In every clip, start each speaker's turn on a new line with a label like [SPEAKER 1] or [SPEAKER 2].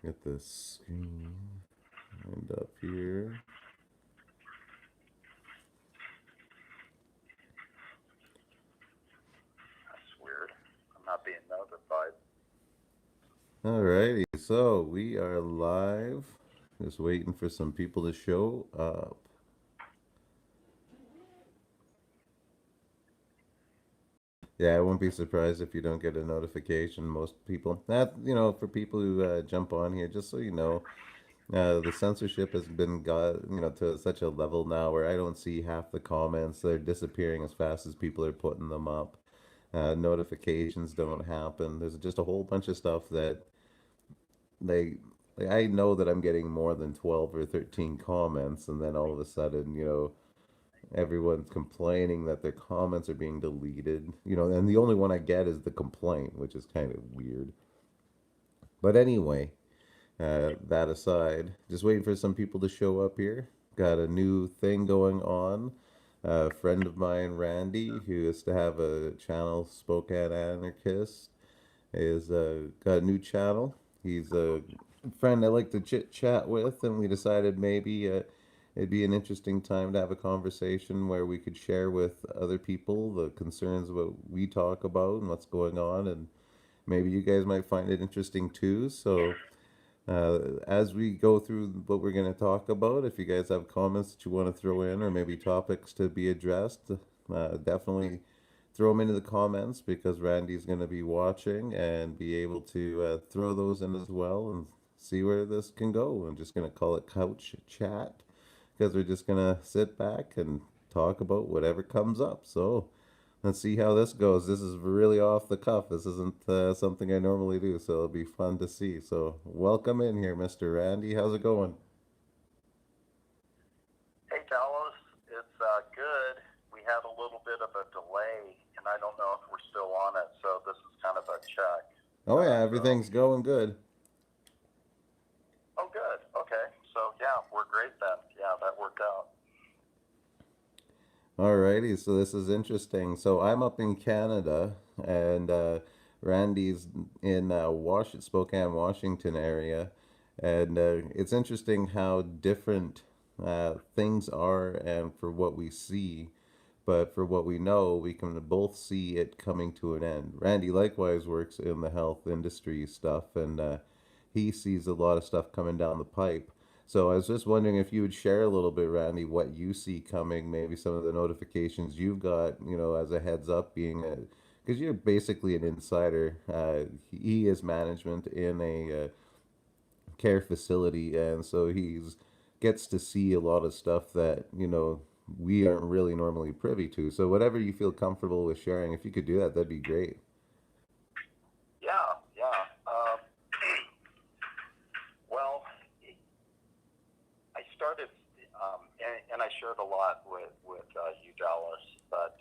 [SPEAKER 1] Get this screen lined up here.
[SPEAKER 2] That's weird. I'm not being notified.
[SPEAKER 1] Alrighty, so we are live. Just waiting for some people to show up. Yeah, I won't be surprised if you don't get a notification. Most people, that for people who jump on here, just so you know, the censorship has been got to such a level now where I don't see half the comments. They're disappearing as fast as people are putting them up. Notifications don't happen. There's just a whole bunch of stuff that they. Like, I know that I'm getting more than 12 or 13 comments, and then all of a sudden, everyone's complaining that their comments are being deleted. And the only one I get is the complaint, which is kind of weird. But anyway, that aside, just waiting for some people to show up here. Got a new thing going on. A friend of mine, Randy, who used to have a channel, Spokane Anarchist, is got a new channel. He's a friend I like to chit chat with, and we decided maybe it'd be an interesting time to have a conversation where we could share with other people the concerns of what we talk about and what's going on, and maybe you guys might find it interesting too. So as we go through what we're going to talk about, if you guys have comments that you want to throw in or maybe topics to be addressed, definitely throw them into the comments because Randy's going to be watching and be able to throw those in as well and see where this can go. I'm just going to call it Couch Chat because we're just going to sit back and talk about whatever comes up. So let's see how this goes. This is really off the cuff. This isn't something I normally do, so it'll be fun to see. So, welcome in here, Mr. Randy. How's it going?
[SPEAKER 2] Hey, Dallas. It's good. We had a little bit of a delay, and I don't know if we're still on it, so this is kind of a check.
[SPEAKER 1] Oh, yeah,
[SPEAKER 2] So,
[SPEAKER 1] everything's going good.
[SPEAKER 2] oh, good. Okay. So, yeah, we're great then. Yeah, that worked out.
[SPEAKER 1] Alrighty, so this is interesting. So, I'm up in Canada, and Randy's in Spokane, Washington area. And it's interesting how different things are and for what we see. But for what we know, we can both see it coming to an end. Randy likewise works in the health industry stuff, and he sees a lot of stuff coming down the pipe. So I was just wondering if you would share a little bit, Randy, what you see coming, maybe some of the notifications you've got, as a heads up, being a because you're basically an insider. He is management in a care facility, and so he's gets to see a lot of stuff that we aren't really normally privy to. So whatever you feel comfortable with sharing, if you could do that, that'd be great.
[SPEAKER 2] Yeah, yeah. Well, I started, and I shared a lot with you, Dallas, but,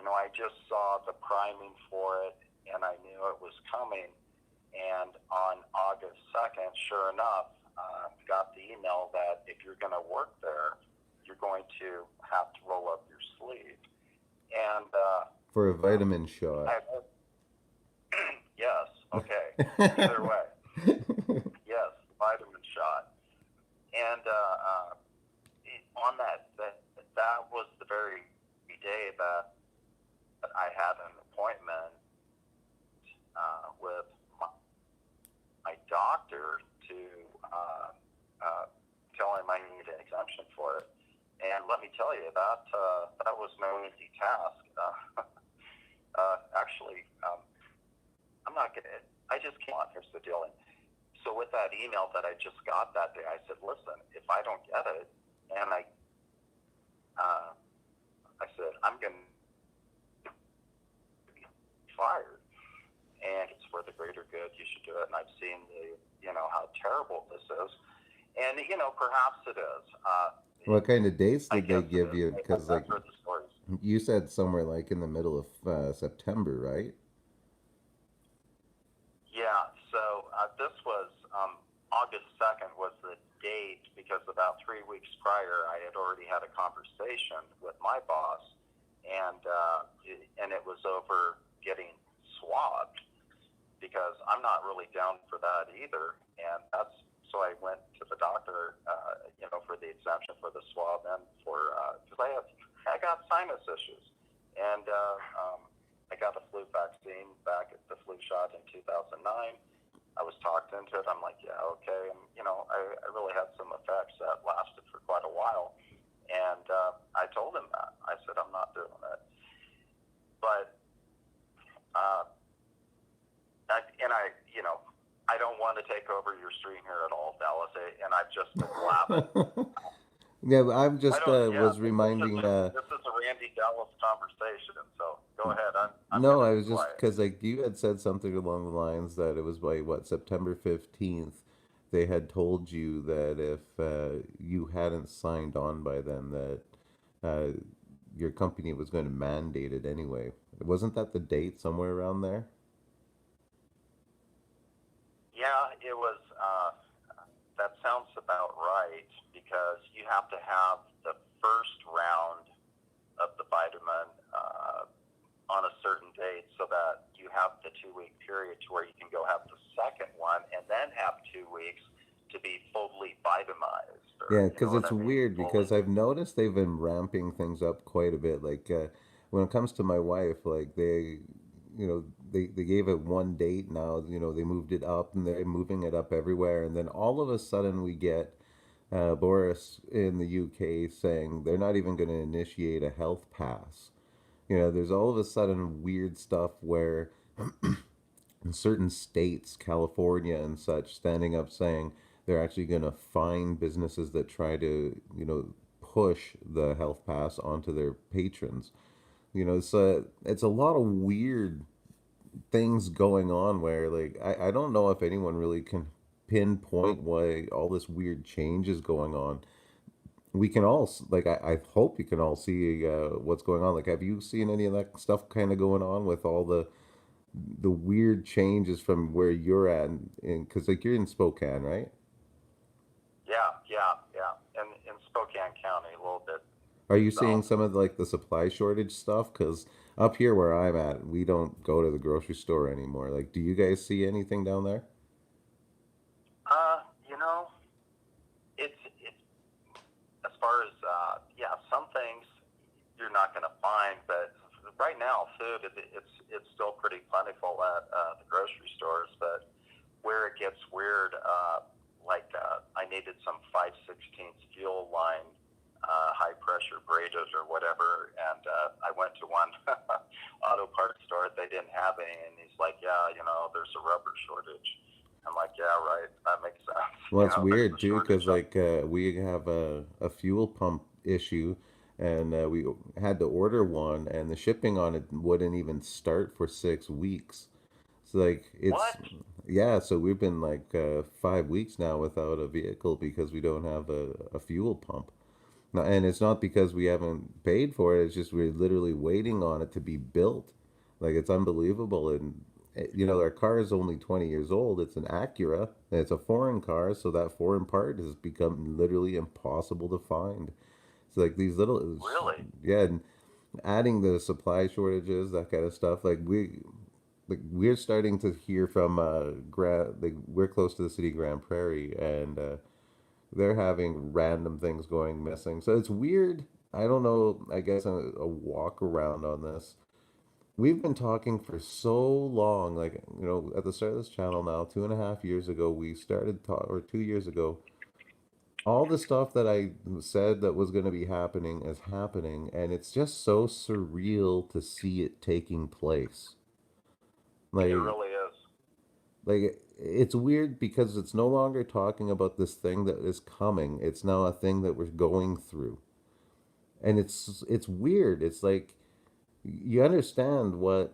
[SPEAKER 2] I just saw the priming for it, and I knew it was coming. And on August 2nd, sure enough, got the email that if you're going to work there, you're going to have to roll up your sleeve. And
[SPEAKER 1] For a vitamin shot.
[SPEAKER 2] I, yes, okay, either way, yes, vitamin shot. And on that was the very day that I had an appointment with my doctor to uh, tell him I need an exemption for it. And let me tell you, that was no easy task. Actually, I'm not gonna. I just came on. Here's the deal. And so with that email that I just got that day, I said, listen, if I don't get it, and uh, I said I'm gonna be fired, and it's for the greater good. You should do it. And I've seen how terrible this is, and perhaps it is.
[SPEAKER 1] What kind of dates
[SPEAKER 2] I
[SPEAKER 1] did they
[SPEAKER 2] guess it
[SPEAKER 1] give
[SPEAKER 2] is.
[SPEAKER 1] you? Because
[SPEAKER 2] I've
[SPEAKER 1] like
[SPEAKER 2] heard the stories.
[SPEAKER 1] you said somewhere like in the middle of September, right?
[SPEAKER 2] Yeah. So this was August 2nd was the date because about 3 weeks prior I had already had a conversation with my boss, and it was over getting swabbed because I'm not really down for that either. talked into it. I'm like, yeah, okay. And, I really had some effects that lasted for quite a while. And I told him that. I said, I'm not doing it. But, uh, I don't want to take over your stream here at all, Dallas. And I've just been blabbing.
[SPEAKER 1] Yeah, but I'm
[SPEAKER 2] I
[SPEAKER 1] just
[SPEAKER 2] don't, yeah,
[SPEAKER 1] was reminding
[SPEAKER 2] this is a Randy Dallas conversation. So go ahead. I'm going
[SPEAKER 1] no,
[SPEAKER 2] to
[SPEAKER 1] I
[SPEAKER 2] be
[SPEAKER 1] was just
[SPEAKER 2] quiet.
[SPEAKER 1] because like you had said something along the lines that it was by what September 15th they had told you that if you hadn't signed on by then that uh, your company was going to mandate it anyway. Wasn't that the date somewhere around there?
[SPEAKER 2] Yeah, it was. That sounds about right because you have to have the first round of the vitamin on a certain date so that you have the 2 week period to where you can go have the second one and then have 2 weeks to be fully vitamized,
[SPEAKER 1] Yeah,
[SPEAKER 2] or you know
[SPEAKER 1] because
[SPEAKER 2] what
[SPEAKER 1] it's
[SPEAKER 2] I mean?
[SPEAKER 1] weird
[SPEAKER 2] Fully.
[SPEAKER 1] because I've noticed they've been ramping things up quite a bit. Like when it comes to my wife, like they gave it one date now. They moved it up and they're moving it up everywhere. And then all of a sudden we get Boris in the UK saying they're not even going to initiate a health pass. There's all of a sudden weird stuff where in certain states, California and such, standing up saying they're actually going to fine businesses that try to, push the health pass onto their patrons. It's a lot of weird things going on where like I don't know if anyone really can pinpoint why all this weird change is going on. We can all like I hope you can all see what's going on. Like have you seen any of that stuff kind of going on with all the weird changes from where you're at, and because like you're in Spokane, right?
[SPEAKER 2] Yeah, yeah, yeah. And in Spokane County, a little bit
[SPEAKER 1] Are you seeing
[SPEAKER 2] south.
[SPEAKER 1] some of like the supply shortage stuff? Because up here where I'm at, we don't go to the grocery store anymore. Like, do you guys see anything down there?
[SPEAKER 2] Uh, you know, it's as far as yeah, some things you're not going to find, but right now, food it's still pretty plentiful at the grocery stores. But where it gets weird, I needed some 5/16 fuel line, high pressure braided or whatever, and I went to one auto parts store. They didn't have any, and he's like, "Yeah, there's a rubber shortage." I'm like, "Yeah, right. That makes sense.
[SPEAKER 1] Well, it's
[SPEAKER 2] There's
[SPEAKER 1] weird
[SPEAKER 2] a
[SPEAKER 1] too,
[SPEAKER 2] shortage
[SPEAKER 1] because
[SPEAKER 2] on."
[SPEAKER 1] like we have a fuel pump issue, and we had to order one, and the shipping on it wouldn't even start for 6 weeks. So like it's
[SPEAKER 2] What?
[SPEAKER 1] yeah, so we've been like 5 weeks now without a vehicle because we don't have a fuel pump. No, and it's not because we haven't paid for it. It's just we're literally waiting on it to be built. Like it's unbelievable. And our car is only 20 years old. It's an Acura. And it's a foreign car, so that foreign part has become literally impossible to find. So like these little,
[SPEAKER 2] Really?
[SPEAKER 1] yeah, and adding the supply shortages, that kind of stuff. Like we're starting to hear from like we're close to the city Grand Prairie, and they're having random things going missing. So it's weird. I don't know. I guess a walk around on this. We've been talking for so long. Like, at the start of this channel now, 2.5 years ago, we started talk, or 2 years ago, all the stuff that I said that was going to be happening is happening. And it's just so surreal to see it taking place.
[SPEAKER 2] It
[SPEAKER 1] Like,
[SPEAKER 2] really is.
[SPEAKER 1] it's weird because it's no longer talking about this thing that is coming. It's now a thing that we're going through. And it's weird. It's like you understand what.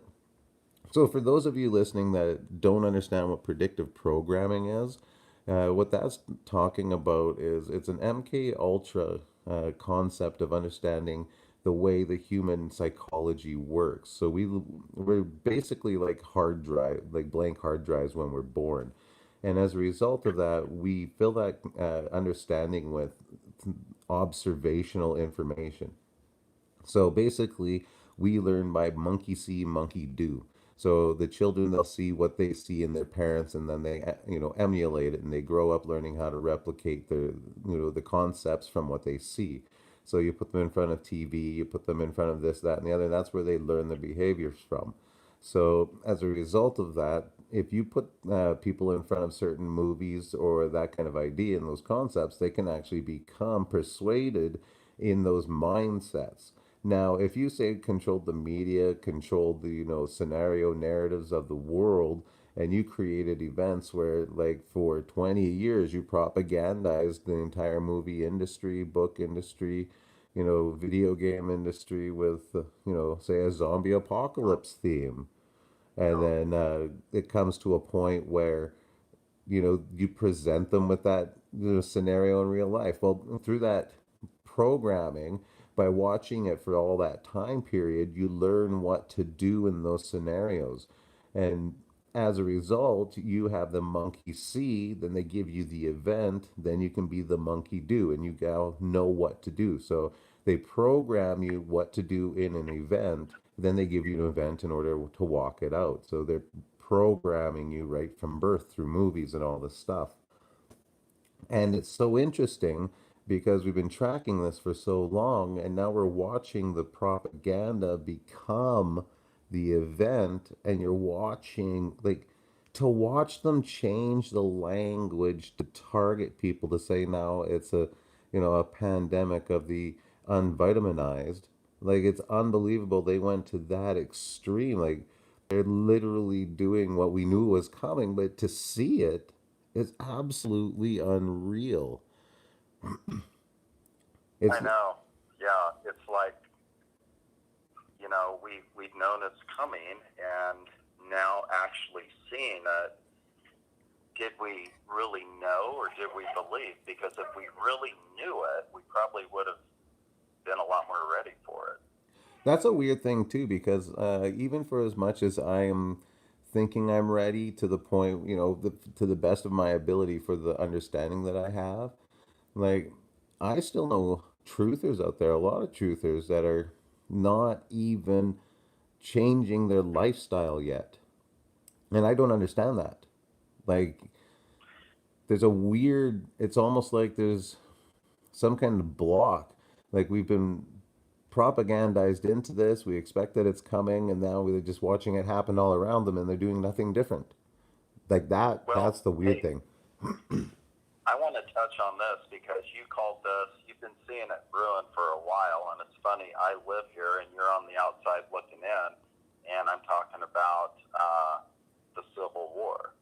[SPEAKER 1] So for those of you listening that don't understand what predictive programming is, what that's talking about is it's an MK Ultra concept of understanding the way the human psychology works. So we're basically like hard drive, like blank hard drives when we're born, and as a result of that, we fill that understanding with observational information. So basically, we learn by monkey see, monkey do. So the children, they'll see what they see in their parents, and then they, emulate it, and they grow up learning how to replicate the concepts from what they see. So you put them in front of TV, you put them in front of this, that, and the other. And that's where they learn the behaviors from. So as a result of that, if you put people in front of certain movies or that kind of idea and those concepts, they can actually become persuaded in those mindsets. Now, if you say controlled the media, controlled the, scenario narratives of the world, and you created events where, like, for 20 years, you propagandized the entire movie industry, book industry, video game industry with, say a zombie apocalypse theme. And then it comes to a point where, you present them with that, scenario in real life. Well, through that programming, by watching it for all that time period, you learn what to do in those scenarios. And as a result, you have the monkey see, then they give you the event, then you can be the monkey do, and you now know what to do. So they program you what to do in an event, then they give you an event in order to walk it out. So they're programming you right from birth through movies and all this stuff. And it's so interesting because we've been tracking this for so long, and now we're watching the propaganda become the event, and you're watching, like, to watch them change the language to target people to say now it's a pandemic of the unvitaminized. Like, it's unbelievable they went to that extreme. Like, they're literally doing what we knew was coming, but to see it is absolutely unreal.
[SPEAKER 2] I
[SPEAKER 1] It's
[SPEAKER 2] know. Yeah, it's like, we've known it's coming, and now actually seeing it, did we really know or did we believe? Because if we really knew it, we probably would have been a lot more ready for it.
[SPEAKER 1] that's a weird thing too, because even for as much as I am thinking I'm ready to the point, to the best of my ability for the understanding that I have, like, I still know truthers out there, a lot of truthers that are not even changing their lifestyle yet. And I don't understand that. Like, there's a weird, it's almost like there's some kind of block. Like, we've been propagandized into this, we expect that it's coming, and now we're just watching it happen all around them and they're doing nothing different. Like that,
[SPEAKER 2] Well,
[SPEAKER 1] that's the weird
[SPEAKER 2] hey,
[SPEAKER 1] thing.
[SPEAKER 2] I want to touch on this because you called this, you've been seeing it brewing for a while, and it's funny, I live here and you're on the outside looking in, and I'm talking about the Civil War,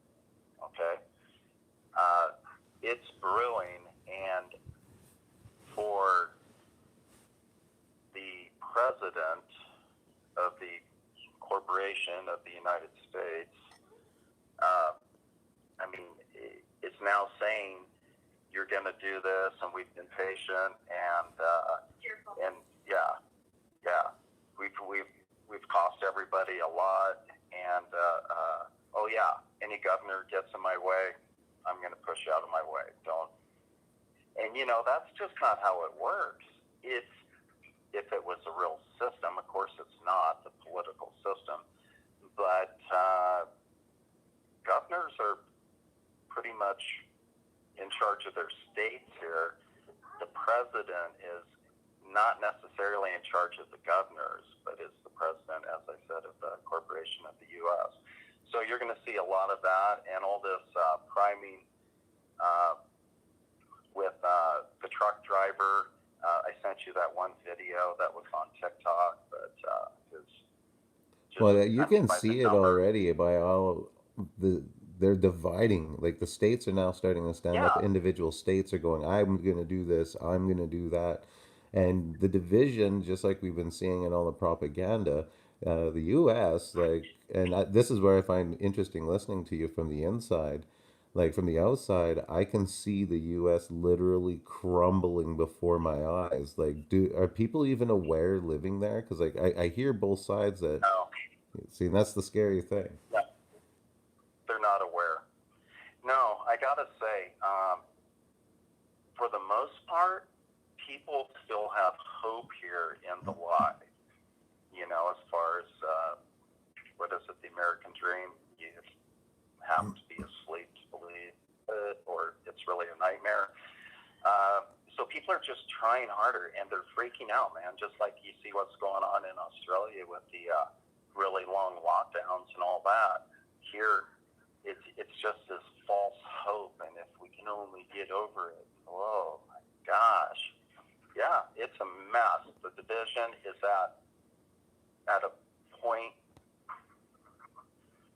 [SPEAKER 2] okay? It's brewing, and for the president of the corporation of the United States, uh, I mean, it's now saying you're going to do this, and we've been patient, and yeah, yeah, we've cost everybody a lot, and oh yeah, any governor gets in my way, I'm going to push out of my way. Don't, and that's just not how it works. It's if it was a real system, of course it's not the political system, but governors are pretty much in charge of their states here. The president is not necessarily in charge of the governors, but is the president, as I said, of the corporation of the U.S. So you're going to see a lot of that, and all this priming with the truck driver. I sent you that one video that was on TikTok, but it's just,
[SPEAKER 1] Well, you
[SPEAKER 2] I mean,
[SPEAKER 1] can
[SPEAKER 2] by the
[SPEAKER 1] see it
[SPEAKER 2] numbers.
[SPEAKER 1] already by all the they're dividing. Like, the states are now starting to stand up.
[SPEAKER 2] Yeah,
[SPEAKER 1] Individual states are going, I'm going to do this, I'm going to do that. And the division, just like we've been seeing in all the propaganda, the US, like, and this is where I find interesting listening to you from the inside. Like, from the outside, I can see the US literally crumbling before my eyes. Like, are people even aware living there? Because, like, I hear both sides that,
[SPEAKER 2] no,
[SPEAKER 1] see, and that's the scary thing.
[SPEAKER 2] no, they're not aware. No, I gotta say, for the most part, people still have hope here in the lie. As far as what is it, the American dream? You have to be asleep to believe it, or it's really a nightmare. So people are just trying harder, and they're freaking out, man. Just like you see what's going on in Australia with the really long lockdowns and all that. Here, it's just this false hope, and if we can only get over it, oh my gosh, yeah, it's a mess. The division is at a point,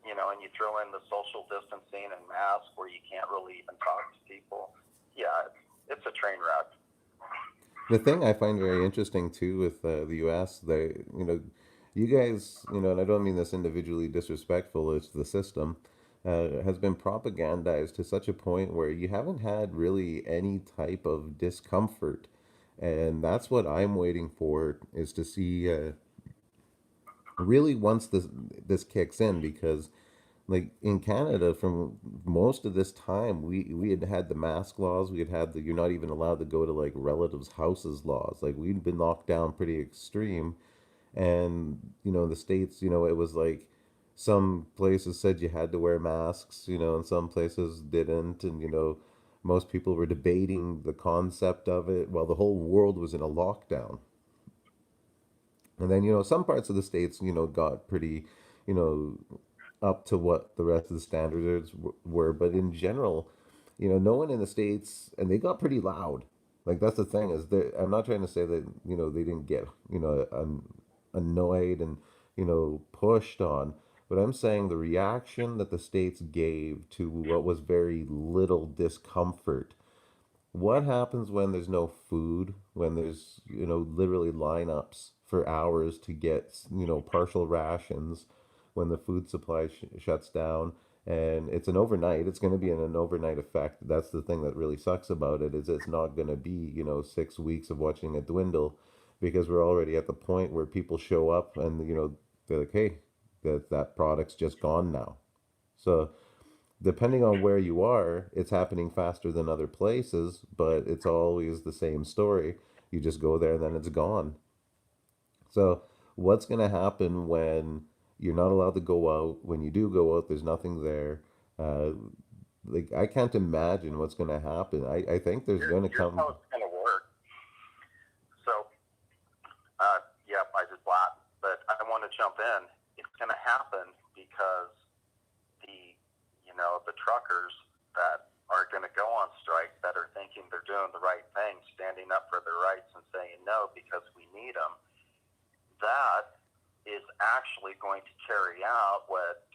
[SPEAKER 2] and you throw in the social distancing and masks where you can't really even talk to people. Yeah, it's a train wreck.
[SPEAKER 1] The thing I find very interesting too with the U.S., you guys, and I don't mean this individually disrespectful, it's the system, has been propagandized to such a point where you haven't had really any type of discomfort. And that's what I'm waiting for is to see really once this kicks in because like in Canada, from most of this time, we had had the mask laws. We had had the you're not even allowed to go to like relatives' houses laws. Like we'd been locked down pretty extreme, and the states, it was like some places said you had to wear masks, and some places didn't, and most people were debating the concept of it while the whole world was in a lockdown. And then, some parts of the states, got pretty, you know, up to what the rest of the standards were. But in general, no one in the States, and they got pretty loud. Like, that's the thing is that I'm not trying to say that, they didn't get, annoyed and, pushed on. But I'm saying the reaction that the states gave to what was very little discomfort. What happens when there's no food, when there's, literally lineups for hours to get, partial rations, when the food supply shuts down and it's an overnight, it's going to be an overnight effect. That's the thing that really sucks about it is it's not going to be, 6 weeks of watching it dwindle because we're already at the point where people show up and, they're like, hey, that product's just gone now. So depending on where you are, it's happening faster than other places, but it's always the same story. You just go there and then it's gone. So, what's going to happen when you're not allowed to go out? When you do go out, there's nothing there. Uh, like, I can't imagine what's going to happen. I think there's going to
[SPEAKER 2] Here's
[SPEAKER 1] come.
[SPEAKER 2] how it's going to work. So, yep, I just laughed, but I want to jump in. It's going to happen because the the truckers that are going to go on strike that are thinking they're doing the right thing, standing up for their rights and saying no because we need them. That is actually going to carry out what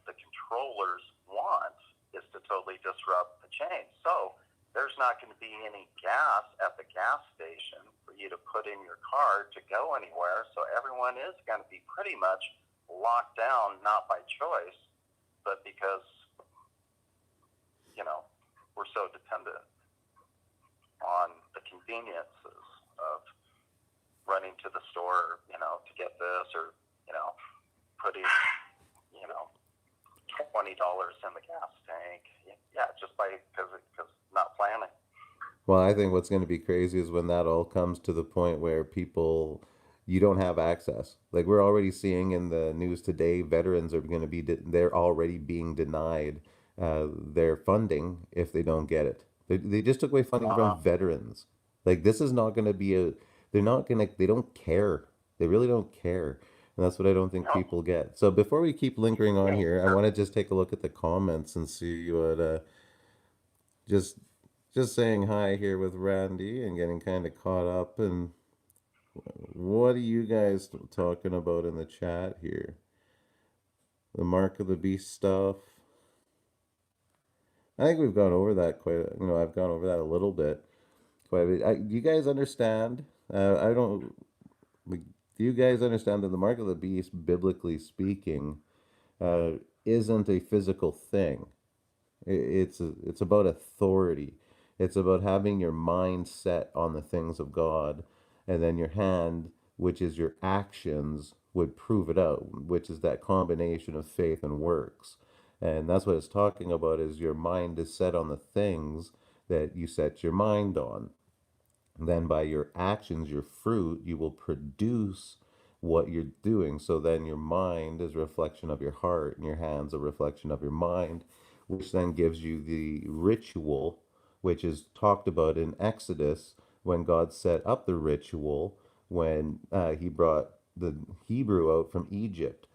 [SPEAKER 2] the controllers want is to totally disrupt the chain. So there's not going to be any gas at the gas station for you to put in your car to go anywhere. So everyone is going to be pretty much locked down, not by choice, but because, we're so dependent on the conveniences of running to the store, to get this or, putting, you know, $20 in the gas tank. Yeah, just because not planning.
[SPEAKER 1] Well, I think what's going to be crazy is when that all comes to the point where people, you don't have access. Like we're already seeing in the news today, veterans are going to be, they're already being denied their funding if they don't get it. They just took away funding from
[SPEAKER 2] Uh-huh.
[SPEAKER 1] veterans. Like this is not going to be a, they're not going to, they don't care. They really don't care. And that's what I don't think
[SPEAKER 2] No.
[SPEAKER 1] people get. So before we keep lingering on
[SPEAKER 2] Yeah.
[SPEAKER 1] here, I want to just take a look at the comments and see what just just saying hi here with Randy and getting kind of caught up. And what are you guys talking about in the chat here? The Mark of the Beast stuff. I think we've gone over that quite. I've gone over that a little bit. Quite a bit. Do you guys understand? I don't. Like, do you guys understand that the Mark of the Beast, biblically speaking, uh, isn't a physical thing? It's about authority. It's about having your mind set on the things of God, and then your hand, which is your actions, would prove it out, which is that combination of faith and works. And that's what it's talking about is your mind is set on the things that you set your mind on. Then by your actions, your fruit, you will produce what you're doing. So then your mind is a reflection of your heart, and your hands a reflection of your mind, which then gives you the ritual, which is talked about in Exodus when God set up the ritual when he brought the Hebrew out from Egypt.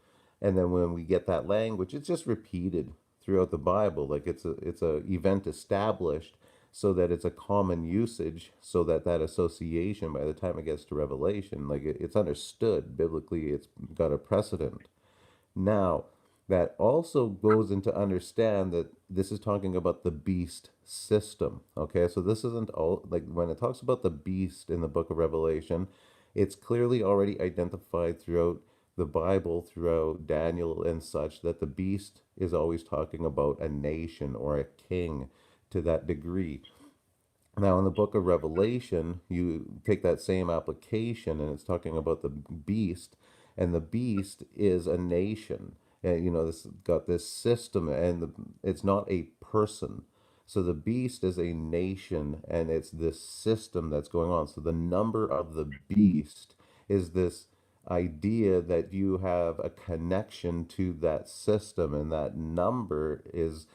[SPEAKER 1] And then when we get that language, it's just repeated throughout the Bible. Like it's a event established so that it's a common usage, so that that association by the time it gets to Revelation, like it's understood biblically, it's got a precedent. Now, that also goes into understand that this is talking about the beast system. Okay, so this isn't all like when it talks about the beast in the book of Revelation, it's clearly already identified throughout the Bible, throughout Daniel and such, that the beast is always talking about a nation or a king to that degree. Now, in the book of Revelation, you take that same application and it's talking about the beast, and the beast is a nation. And this got this system, and it's not a person. So the beast is a nation, and it's this system that's going on. So the number of the beast is this idea that you have a connection to that system, and that number is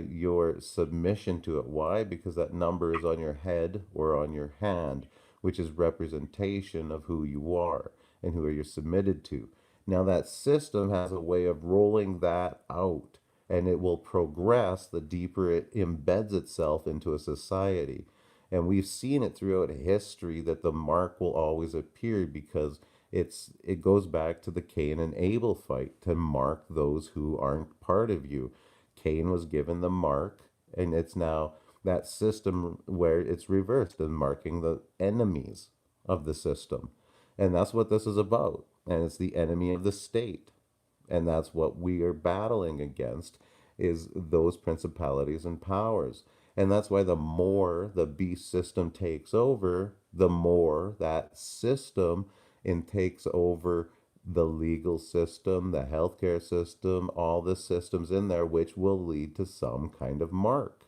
[SPEAKER 1] your submission to it. Why? Because that number is on your head or on your hand, which is representation of who you are and who you're submitted to. Now, that system has a way of rolling that out, and it will progress the deeper it embeds itself into a society. And we've seen it throughout history that the mark will always appear because it goes back to the Cain and Abel fight to mark those who aren't part of you. Cain was given the mark, and it's now that system where it's reversed and marking the enemies of the system. And that's what this is about. And it's the enemy of the state. And that's what we are battling against is those principalities and powers. And that's why the more the beast system takes over, the more that system and takes over the legal system, the healthcare system, all the systems in there, which will lead to some kind of mark.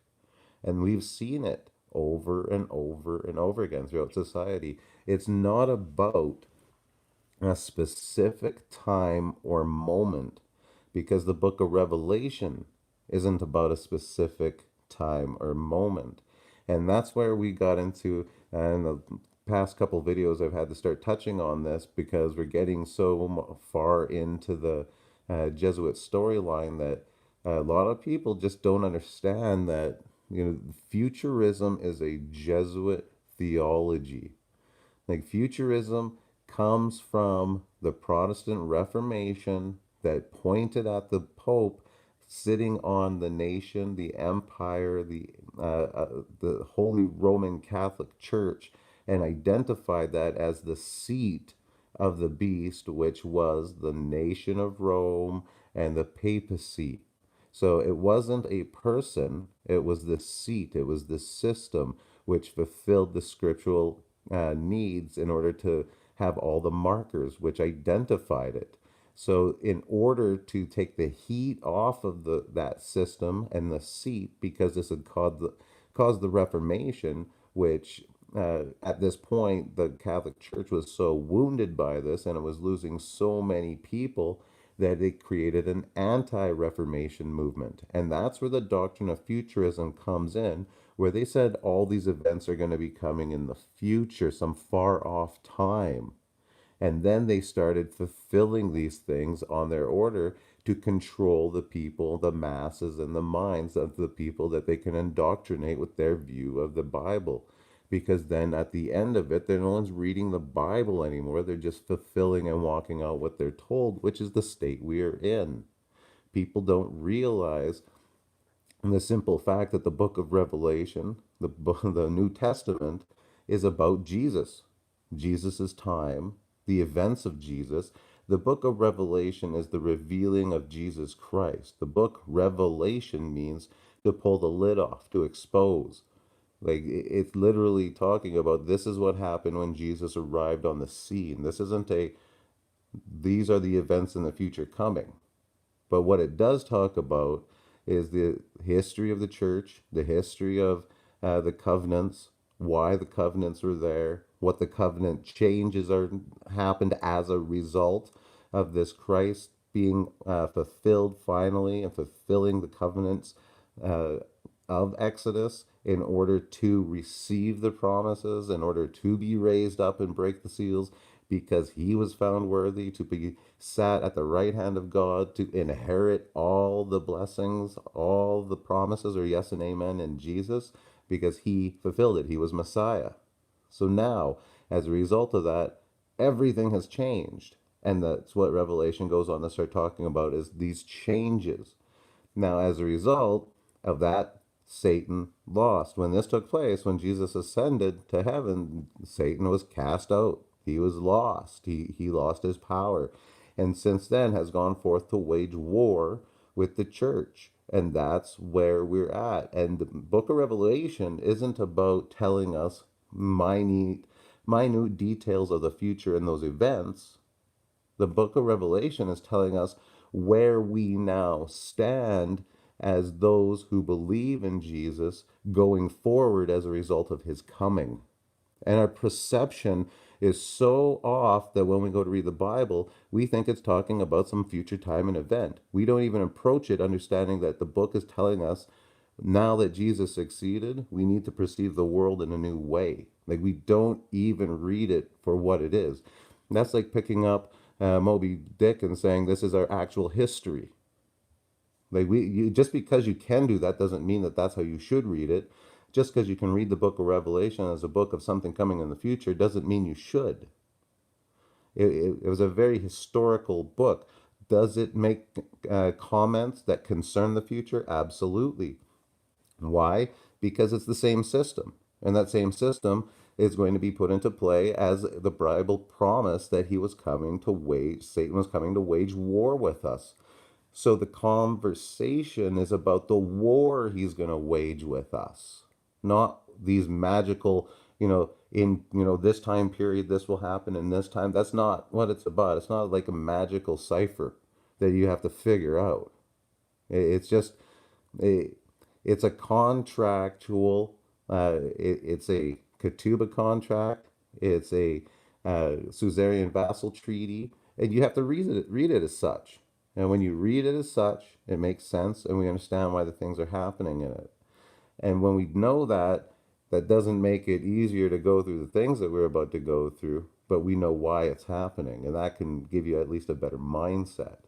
[SPEAKER 1] And we've seen it over and over and over again throughout society. It's not about a specific time or moment because the book of Revelation isn't about a specific time or moment. And that's where we got into, in the past couple videos, I've had to start touching on this because we're getting so far into the Jesuit storyline that a lot of people just don't understand that, futurism is a Jesuit theology. Like futurism comes from the Protestant Reformation that pointed at the Pope sitting on the nation, the empire, the Holy Roman Catholic Church, and identified that as the seat of the beast, which was the nation of Rome and the papacy. So it wasn't a person, it was the seat, it was the system which fulfilled the scriptural needs in order to have all the markers which identified it. So in order to take the heat off of that system and the seat, because this had caused the Reformation, which at this point the Catholic Church was so wounded by this and it was losing so many people that it created an anti-Reformation movement. And that's where the doctrine of futurism comes in, where they said all these events are going to be coming in the future, some far off time. And then they started fulfilling these things on their order to control the people, the masses, and the minds of the people that they can indoctrinate with their view of the Bible. Because then at the end of it, no one's reading the Bible anymore. They're just fulfilling and walking out what they're told, which is the state we are in. People don't realize the simple fact that the book of Revelation, the New Testament, is about Jesus, Jesus's time, the events of Jesus. The book of Revelation is the revealing of Jesus Christ. The book Revelation means to pull the lid off, to expose. Like it's literally talking about this is what happened when Jesus arrived on the scene. This isn't these are the events in the future coming. But what it does talk about is the history of the church, the history of the covenants, why the covenants were there, what the covenant changes are happened as a result of this Christ being fulfilled finally and fulfilling the covenants uh, of Exodus in order to receive the promises, in order to be raised up and break the seals. because he was found worthy to be sat at the right hand of God to inherit all the blessings, all the promises are yes and amen in Jesus because he fulfilled it. He was Messiah. So now, as a result of that, everything has changed. And that's what Revelation goes on to start talking about is these changes. Now, as a result of that, Satan lost. When this took place, when Jesus ascended to heaven, Satan was cast out. He was lost. He lost his power. And since then has gone forth to wage war with the church. And that's where we're at. And the book of Revelation isn't about telling us minute details of the future and those events. The book of Revelation is telling us where we now stand as those who believe in Jesus going forward as a result of his coming. And our perception is so off that when we go to read the Bible, we think it's talking about some future time and event. We don't even approach it understanding that the book is telling us now that Jesus succeeded, we need to perceive the world in a new way. Like we don't even read it for what it is. And that's like picking up Moby Dick and saying this is our actual history. Like just because you can do that doesn't mean that that's how you should read it. Just because you can read the book of Revelation as a book of something coming in the future doesn't mean you should. It was a very historical book. Does it make comments that concern the future? Absolutely. Why? Because it's the same system. And that same system is going to be put into play as the Bible promised that he was coming to wage, Satan was coming to wage war with us. So the conversation is about the war he's going to wage with us, not these magical, in, this time period, this will happen in this time. That's not what it's about. It's not like a magical cipher that you have to figure out. It's just, it's a contractual, it's a Katuba contract, it's a suzerain vassal treaty, and you have to read it as such. And when you read it as such, it makes sense, and we understand why the things are happening in it. And when we know that, that doesn't make it easier to go through the things that we're about to go through, but we know why it's happening, and that can give you at least a better mindset.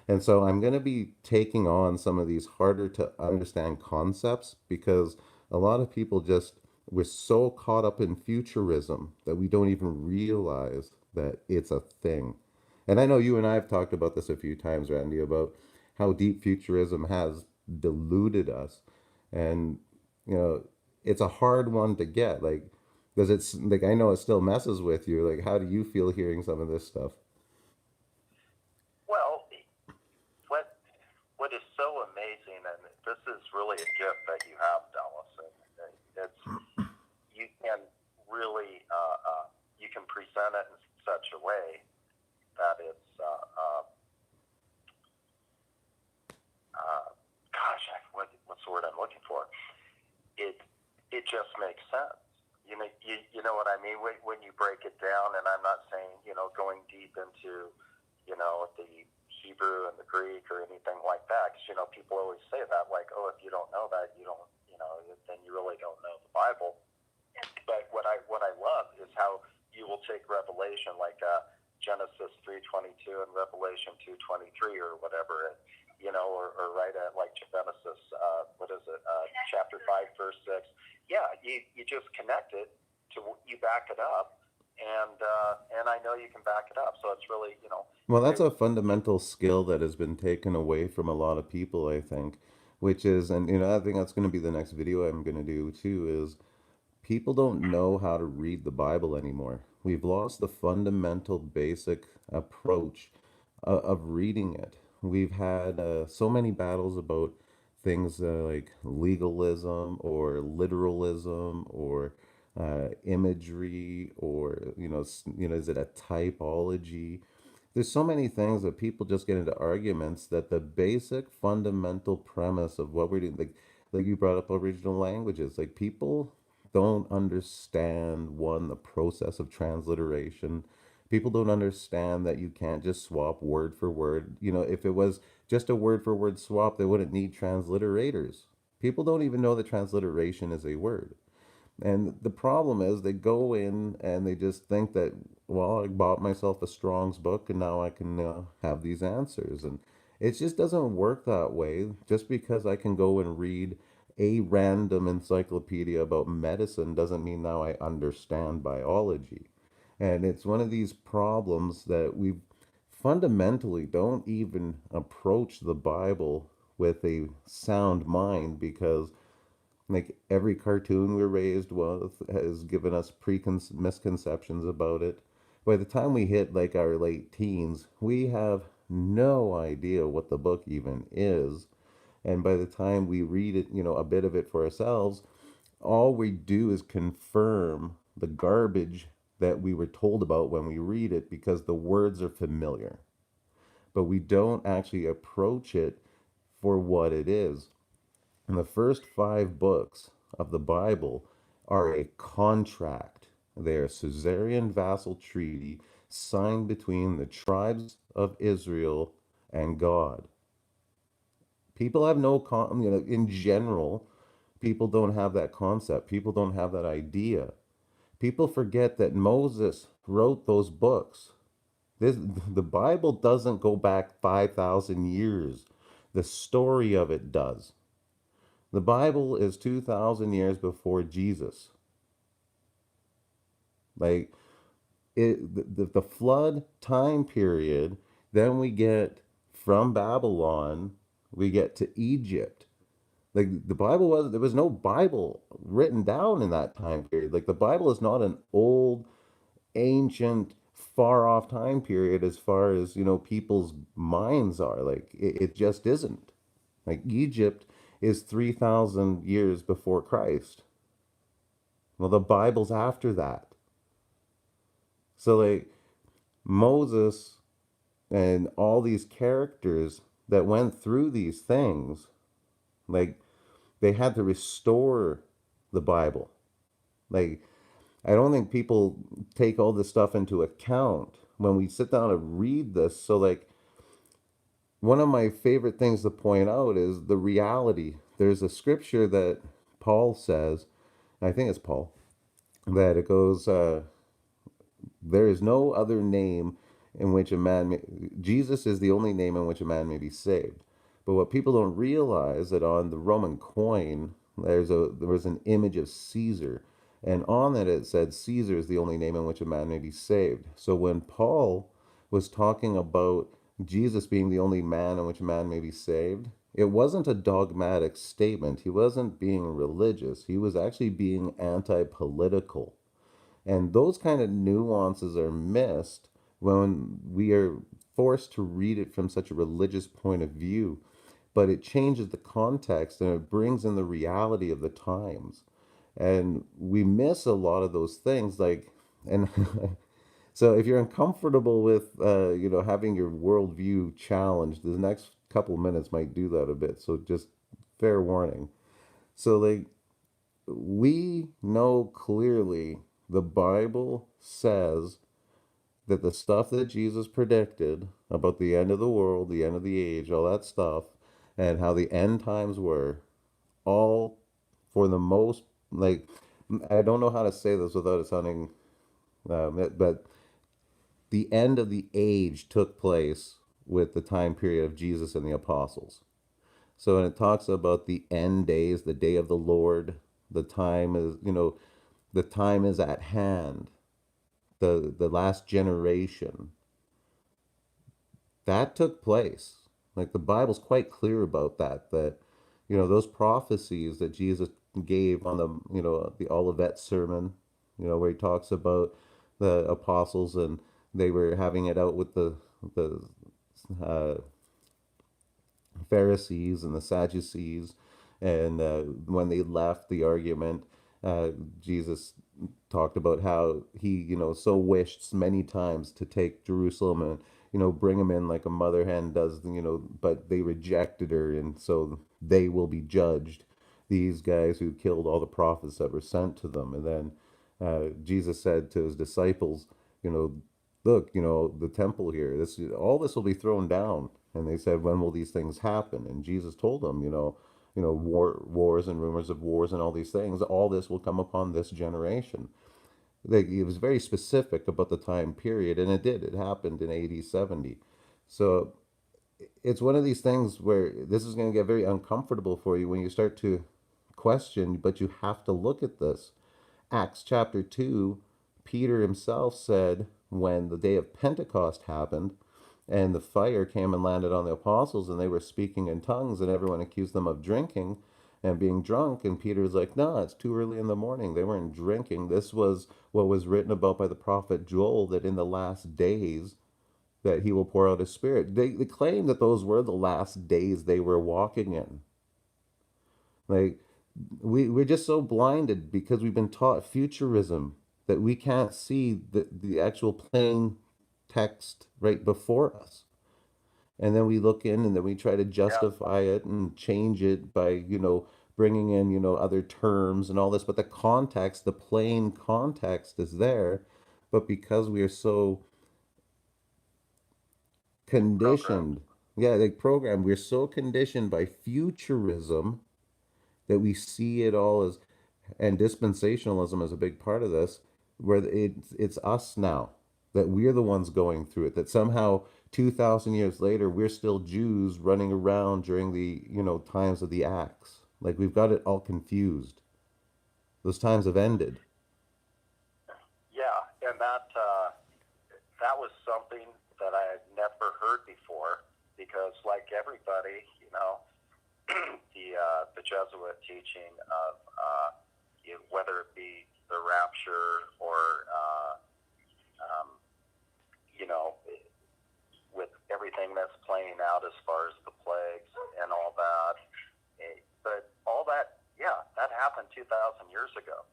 [SPEAKER 1] And so I'm going to be taking on some of these harder to understand concepts because a lot of people just, we're so caught up in futurism that we don't even realize that it's a thing. And I know you and I have talked about this a few times, Randy, about how deep futurism has deluded us. And, you know, it's a hard one to get. Like, does it, like, I know it still messes with you. Like, how do you feel hearing some of this stuff?
[SPEAKER 2] Well, what is so amazing, and this is really a gift that you have, Dallas, and it's you can really you can present it in such a way that it's gosh, what's the word I'm looking for? It it just makes sense. You know what I mean when you break it down, and I'm not saying going deep into the Hebrew and the Greek or anything like that, because people always say that, like, oh, if you don't know that, you don't then you really don't know the Bible. But what I love is how you will take Revelation, like Genesis 3:22 and Revelation 2:23 or whatever, and, or right at like Genesis, what is it, chapter 5, verse 6. Yeah, you just connect it to, you back it up, and I know you can back it up. So it's really,
[SPEAKER 1] Well, that's
[SPEAKER 2] it,
[SPEAKER 1] a fundamental skill that has been taken away from a lot of people, I think, which is, and I think that's going to be the next video I'm going to do too, is people don't know how to read the Bible anymore. We've lost the fundamental basic approach of reading it. We've had so many battles about things like legalism or literalism or imagery or is it a typology? There's so many things that people just get into arguments that the basic fundamental premise of what we're doing, like you brought up original languages, like people don't understand one, the process of transliteration. People don't understand that you can't just swap word for word. If it was just a word for word swap, they wouldn't need transliterators. People don't even know that transliteration is a word. And the problem is they go in and they just think that, well, I bought myself a Strong's book and now I can have these answers. And it just doesn't work that way. Just because I can go and read a random encyclopedia about medicine doesn't mean now I understand biology. And it's one of these problems that we fundamentally don't even approach the Bible with a sound mind, because like every cartoon we're raised with has given us misconceptions about it. By the time we hit like our late teens, we have no idea what the book even is. And by the time we read it, a bit of it for ourselves, all we do is confirm the garbage that we were told about when we read it, because the words are familiar. But we don't actually approach it for what it is. And the first five books of the Bible are a contract. They are a suzerain vassal treaty signed between the tribes of Israel and God. People have no in general, people don't have that concept. People don't have that idea. People forget that Moses wrote those books. The Bible doesn't go back 5,000 years. The story of it does. The Bible is 2,000 years before Jesus. Like the flood time period, then we get from Babylon, we get to Egypt. Like the Bible was, there was no Bible written down in that time period. Like the Bible is not an old, ancient, far off time period as far as, people's minds are. Like it just isn't. Like Egypt is 3,000 years before Christ. Well, the Bible's after that. So, like, Moses and all these characters that went through these things, like, they had to restore the Bible. Like, I don't think people take all this stuff into account when we sit down and read this. So, like, one of my favorite things to point out is the reality. There's a scripture that Paul says, I think it's Paul, that it goes, there is no other name in which a man may, Jesus is the only name in which a man may be saved. But what people don't realize that on the Roman coin, there was an image of Caesar, and on that it said Caesar is the only name in which a man may be saved. So when Paul was talking about Jesus being the only man in which a man may be saved, it wasn't a dogmatic statement. He wasn't being religious. He was actually being anti-political. And those kind of nuances are missed when we are forced to read it from such a religious point of view. But it changes the context and it brings in the reality of the times. And we miss a lot of those things. Like, and so if you're uncomfortable with, having your worldview challenged, the next couple minutes might do that a bit. So just fair warning. So, like, we know clearly the Bible says that the stuff that Jesus predicted about the end of the world, the end of the age, all that stuff, and how the end times were, all for the most, like, I don't know how to say this without it sounding, but the end of the age took place with the time period of Jesus and the apostles. So when it talks about the end days, the day of the Lord, the time is, the time is at hand, the last generation, that took place. Like the Bible's quite clear about that, that, those prophecies that Jesus gave on the, the Olivet sermon, where he talks about the apostles and they were having it out with the uh, Pharisees and the Sadducees. And when they left the argument, Jesus talked about how he, so wished many times to take Jerusalem and, bring him in like a mother hen does, but they rejected her. And so they will be judged, these guys who killed all the prophets that were sent to them. And then Jesus said to his disciples, you know, look, the temple here, all this will be thrown down. And they said, when will these things happen? And Jesus told them, wars and rumors of wars and all these things. All this will come upon this generation. Like, it was very specific about the time period, and it did. It happened in AD 70. So it's one of these things where this is going to get very uncomfortable for you when you start to question, but you have to look at this. Acts chapter 2, Peter himself said when the day of Pentecost happened and the fire came and landed on the apostles and they were speaking in tongues and everyone accused them of drinking and being drunk. And Peter's like, no, it's too early in the morning. They weren't drinking. This was what was written about by the prophet Joel, that in the last days that he will pour out his spirit. They claim that those were the last days they were walking in. Like, we're just so blinded because we've been taught futurism that we can't see the actual plain text right before us. And then we look in and then we try to
[SPEAKER 2] Yeah,
[SPEAKER 1] justify it and change it by, bringing in, other terms and all this. But the context, the plain context is there. But because we are so
[SPEAKER 2] programmed.
[SPEAKER 1] conditioned, yeah, like programmed, we're so conditioned by futurism that we see it all as, and dispensationalism is a big part of this, where it's us now, that we're the ones going through it, that somehow 2,000 years later we're still Jews running around during the times of the Acts. Like, we've got it all confused. Those times have ended.
[SPEAKER 2] Yeah, and that was something that I had never heard before because, like everybody, the Jesuit teaching of whether it be the rapture or um, you know with everything that's playing out as far as the plagues and all that. But all that, yeah, that happened 2,000 years ago.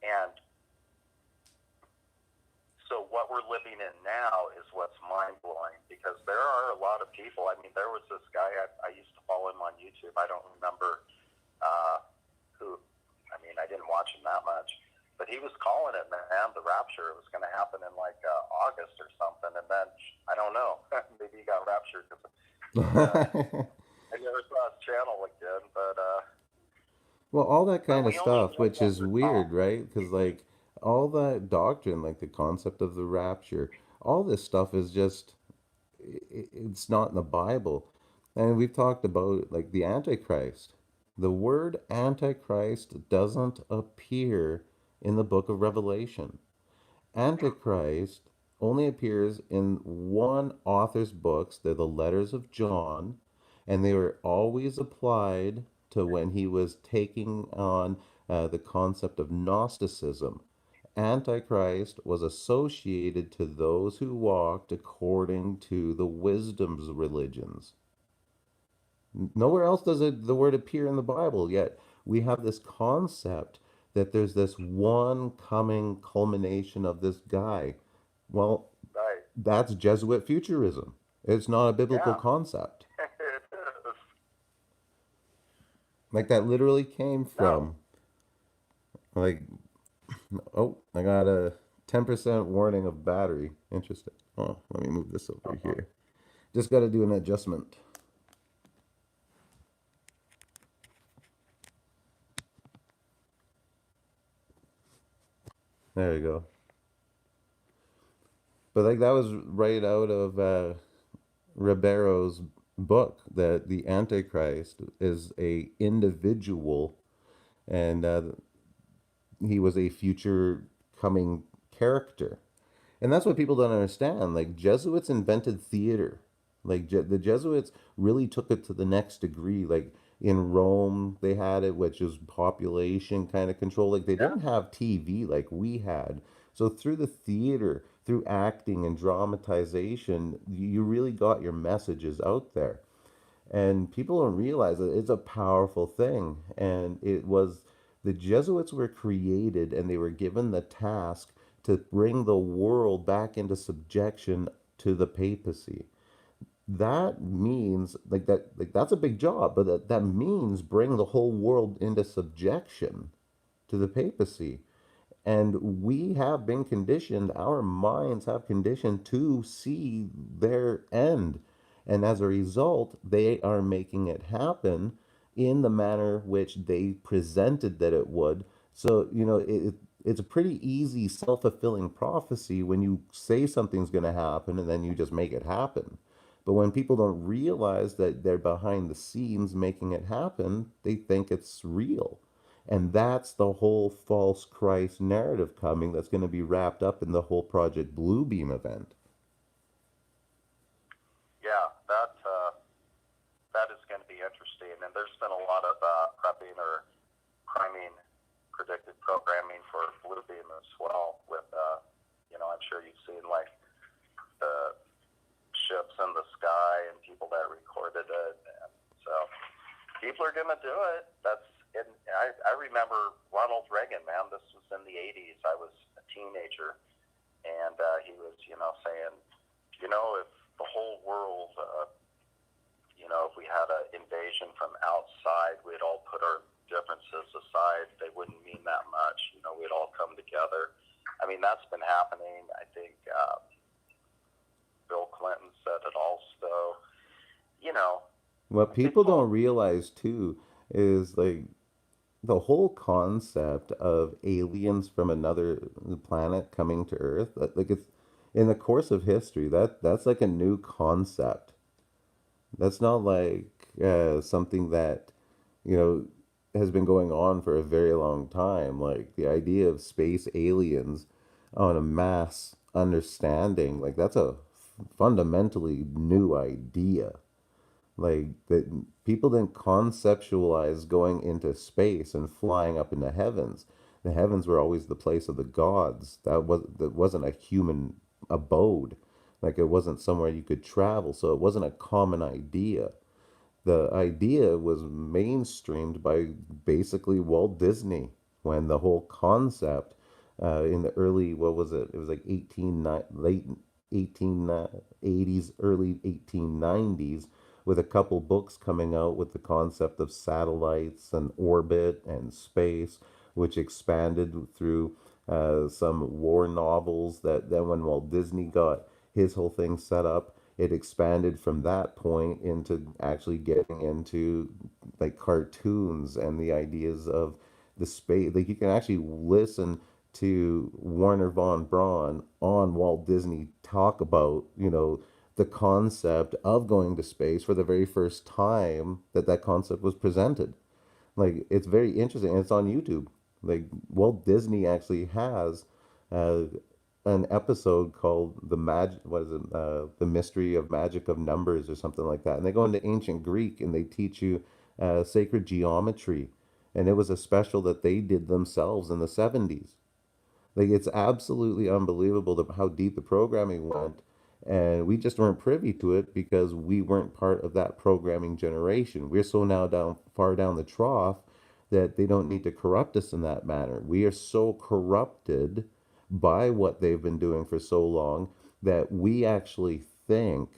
[SPEAKER 2] And so what we're living in now is what's mind-blowing because there are a lot of people. I mean, there was this guy I used to follow him on YouTube. I don't remember who. I mean, I didn't watch him that much. But he was calling it, man, the rapture. It was going to happen in like August or something. And then, I don't know, maybe he got raptured because I never saw his channel again.
[SPEAKER 1] Well, all that
[SPEAKER 2] But
[SPEAKER 1] kind of
[SPEAKER 2] we only
[SPEAKER 1] stuff,
[SPEAKER 2] know
[SPEAKER 1] which
[SPEAKER 2] what
[SPEAKER 1] is
[SPEAKER 2] we're
[SPEAKER 1] weird,
[SPEAKER 2] taught.
[SPEAKER 1] right? Because, like, all that doctrine, like the concept of the rapture, all this stuff is just, it's not in the Bible. And we've talked about, like, the Antichrist. The word Antichrist doesn't appear in the book of Revelation. Antichrist only appears in one author's books. They're the letters of John, and they were always applied to when he was taking on the concept of Gnosticism. Antichrist was associated to those who walked according to the wisdom's religions. Nowhere else does the word appear in the Bible, yet we have this concept that there's this one coming culmination of this guy. Well,
[SPEAKER 2] Right.
[SPEAKER 1] that's Jesuit futurism. It's not a biblical
[SPEAKER 2] Yeah,
[SPEAKER 1] concept.
[SPEAKER 2] it is.
[SPEAKER 1] Like, that literally came
[SPEAKER 2] No.
[SPEAKER 1] from, like, oh, I got a 10% warning of battery. Interesting. Oh, let me move this over
[SPEAKER 2] Uh-huh.
[SPEAKER 1] here. Just got to do an adjustment. There you go. But, like, that was right out of Ribeiro's book, that the Antichrist is a individual, and he was a future coming character. And that's what people don't understand. Like, Jesuits invented theater. Like, the Jesuits really took it to the next degree. Like, in Rome, they had it, which is population kind of control. Like, they
[SPEAKER 2] Yeah.
[SPEAKER 1] didn't have TV like we had. So through the theater, through acting and dramatization, you really got your messages out there. And people don't realize that it's a powerful thing. And it was, the Jesuits were created and they were given the task to bring the world back into subjection to the papacy. That means, like that's a big job, but that means bring the whole world into subjection to the papacy. And we have been conditioned, our minds have conditioned to see their end. And as a result, they are making it happen. in the manner which they presented that it would. So, it's a pretty easy self-fulfilling prophecy when you say something's going to happen and then you just make it happen. But when people don't realize that they're behind the scenes making it happen, they think it's real. And that's the whole false Christ narrative coming that's going to be wrapped up in the whole Project Bluebeam event.
[SPEAKER 2] Yeah, that is going to be interesting. And there's been a lot of prepping or priming predicted programming for Bluebeam as well. With I'm sure you've seen like the ships in the sky and people that recorded it. And so people are going to do it. I remember Ronald Reagan, man. This was in the 80s. I was a teenager, and he was, saying, if the whole world, if we had an invasion from outside, we'd all put our differences aside. They wouldn't mean that much. We'd all come together. I mean, that's been happening. I think Bill Clinton said it also.
[SPEAKER 1] What people don't realize too is like the whole concept of aliens from another planet coming to Earth. Like it's in the course of history, that's like a new concept. That's not like something that, you know, has been going on for a very long time. Like the idea of space aliens on a mass understanding, like that's a fundamentally new idea. Like that people didn't conceptualize going into space and flying up in the heavens. The heavens were always the place of the gods. That wasn't a human abode. Like it wasn't somewhere you could travel, so it wasn't a common idea. The idea was mainstreamed by basically Walt Disney when the whole concept in the early, what was it? It was like late 1880s, early 1890s, with a couple books coming out with the concept of satellites and orbit and space, which expanded through some war novels. That then when Walt Disney got his whole thing set up, it expanded from that point into actually getting into like cartoons and the ideas of the space. Like you can actually listen to Warner von Braun on Walt Disney talk about, the concept of going to space for the very first time that concept was presented. Like it's very interesting. And it's on YouTube. Like Walt Disney actually has uh, an episode called the magic. What is it? The mystery of magic of numbers or something like that. And they go into ancient Greek and they teach you sacred geometry. And it was a special that they did themselves in the 70s. Like it's absolutely unbelievable how deep the programming went, and we just weren't privy to it because we weren't part of that programming generation. We're so now down far down the trough that they don't need to corrupt us in that manner. We are so corrupted by what they've been doing for so long that we actually think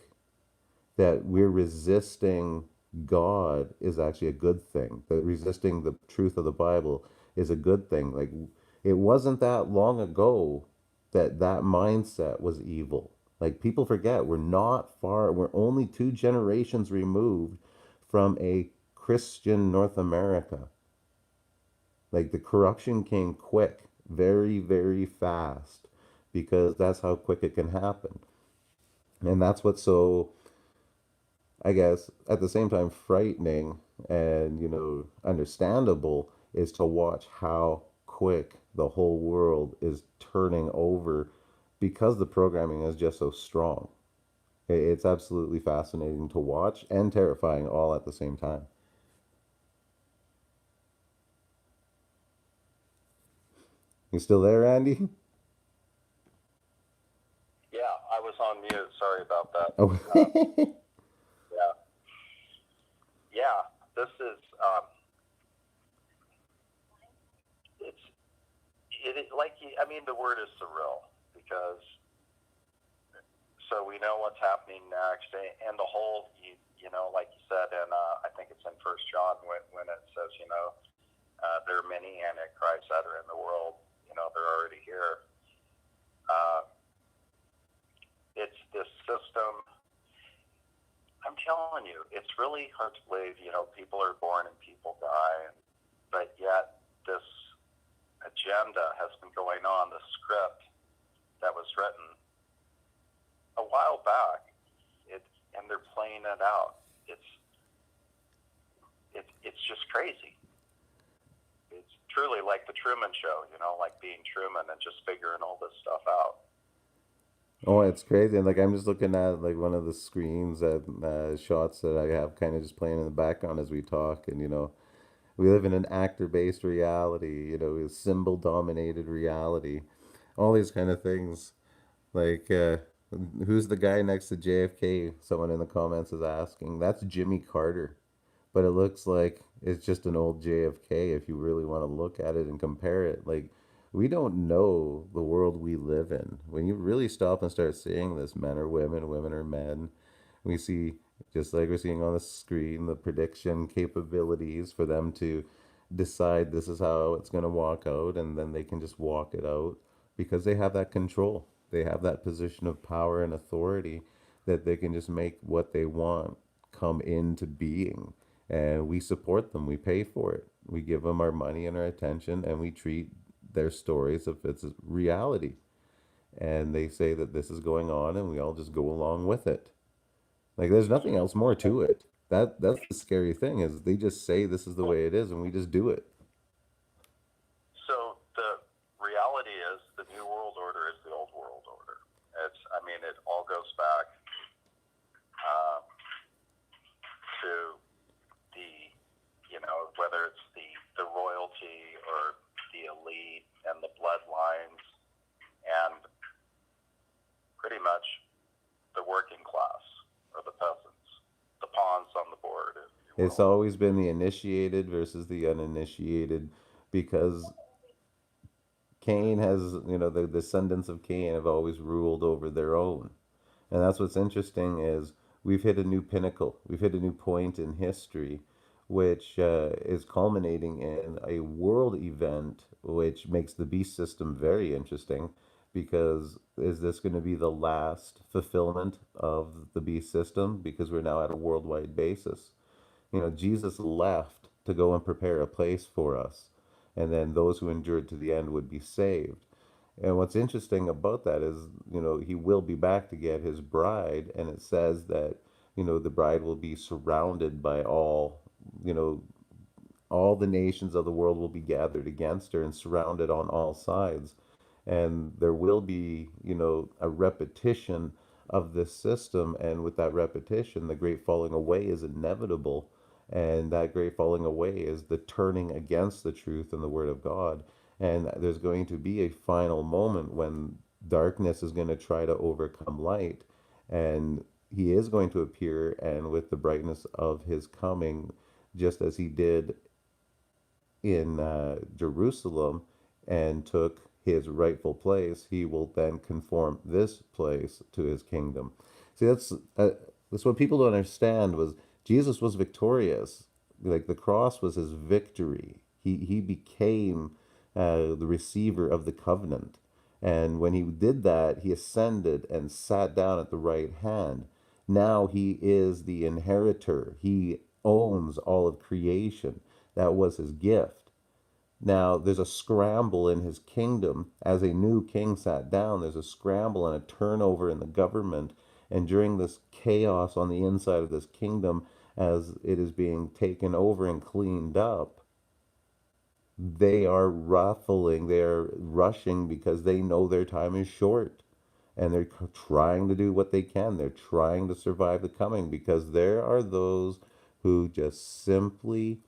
[SPEAKER 1] that we're resisting God is actually a good thing. That resisting the truth of the Bible is a good thing. Like it wasn't that long ago that mindset was evil. Like people forget we're not far. We're only 2 generations removed from a Christian North America. Like the corruption came quick, very, very fast, because that's how quick it can happen. And that's what's so, I guess, at the same time frightening and, understandable is to watch how quick the whole world is turning over because the programming is just so strong. It's absolutely fascinating to watch and terrifying all at the same time. You still there, Andy?
[SPEAKER 2] Yeah, I was on mute. Sorry about that.
[SPEAKER 1] Oh.
[SPEAKER 2] Yeah, yeah. This is it's like I mean the word is surreal because so we know what's happening next, and the whole like you said, and I think it's in First John when it says there are many antichrists that are in the world. They're already here. Uh, it's this system. I'm telling you, it's really hard to believe. People are born and people die, but yet this agenda has been going on. The script that was written a while back, and they're playing it out. It's just crazy. It's truly like the Truman Show, like being Truman and just figuring all this stuff out.
[SPEAKER 1] Oh, it's crazy. And like I'm just looking at like one of the screens that shots that I have kind of just playing in the background as we talk, and we live in an actor-based reality, a symbol-dominated reality, all these kind of things. Like, who's the guy next to JFK? Someone in the comments is asking. That's Jimmy Carter, but it looks like it's just an old JFK if you really want to look at it and compare it. Like, we don't know the world we live in. When you really stop and start seeing this, men are women, women are men. We see, just like we're seeing on the screen, the prediction capabilities for them to decide this is how it's going to walk out, and then they can just walk it out because they have that control. They have that position of power and authority that they can just make what they want come into being. And we support them, we pay for it. We give them our money and our attention, and we treat their stories if it's reality. And they say that this is going on, and we all just go along with it. Like there's nothing else more to it. That's the scary thing is they just say this is the way it is, and we just do it.
[SPEAKER 2] So the reality is the New World Order is the Old World Order. It all goes back um, to the, whether it's the royalty or the elite and the bloodlines and pretty much the working class or the peasants, the pawns on the board, if you
[SPEAKER 1] It's
[SPEAKER 2] will.
[SPEAKER 1] always been the initiated versus the uninitiated because Cain has, the descendants of Cain have always ruled over their own. And that's what's interesting is we've hit a new pinnacle. We've hit a new point in history, which is culminating in a world event, which makes the beast system very interesting. Because is this going to be the last fulfillment of the beast system? Because we're now at a worldwide basis. Jesus left to go and prepare a place for us, and then those who endured to the end would be saved. And what's interesting about that is, he will be back to get his bride, and it says that, the bride will be surrounded by you know, all the nations of the world will be gathered against her and surrounded on all sides. And there will be, a repetition of this system. And with that repetition, the great falling away is inevitable. And that great falling away is the turning against the truth and the word of God. And there's going to be a final moment when darkness is going to try to overcome light. And he is going to appear, and with the brightness of his coming, just as he did in Jerusalem and took his rightful place, he will then conform this place to his kingdom. See, that's what people don't understand was Jesus was victorious. Like the cross was his victory. He became the receiver of the covenant. And when he did that, he ascended and sat down at the right hand. Now he is the inheritor. He owns all of creation. That was his gift. Now, there's a scramble in his kingdom. As a new king sat down, there's a scramble and a turnover in the government. And during this chaos on the inside of this kingdom, as it is being taken over and cleaned up, they are ruffling, they are rushing because they know their time is short. And they're trying to do what they can. They're trying to survive the coming because there are those who just simply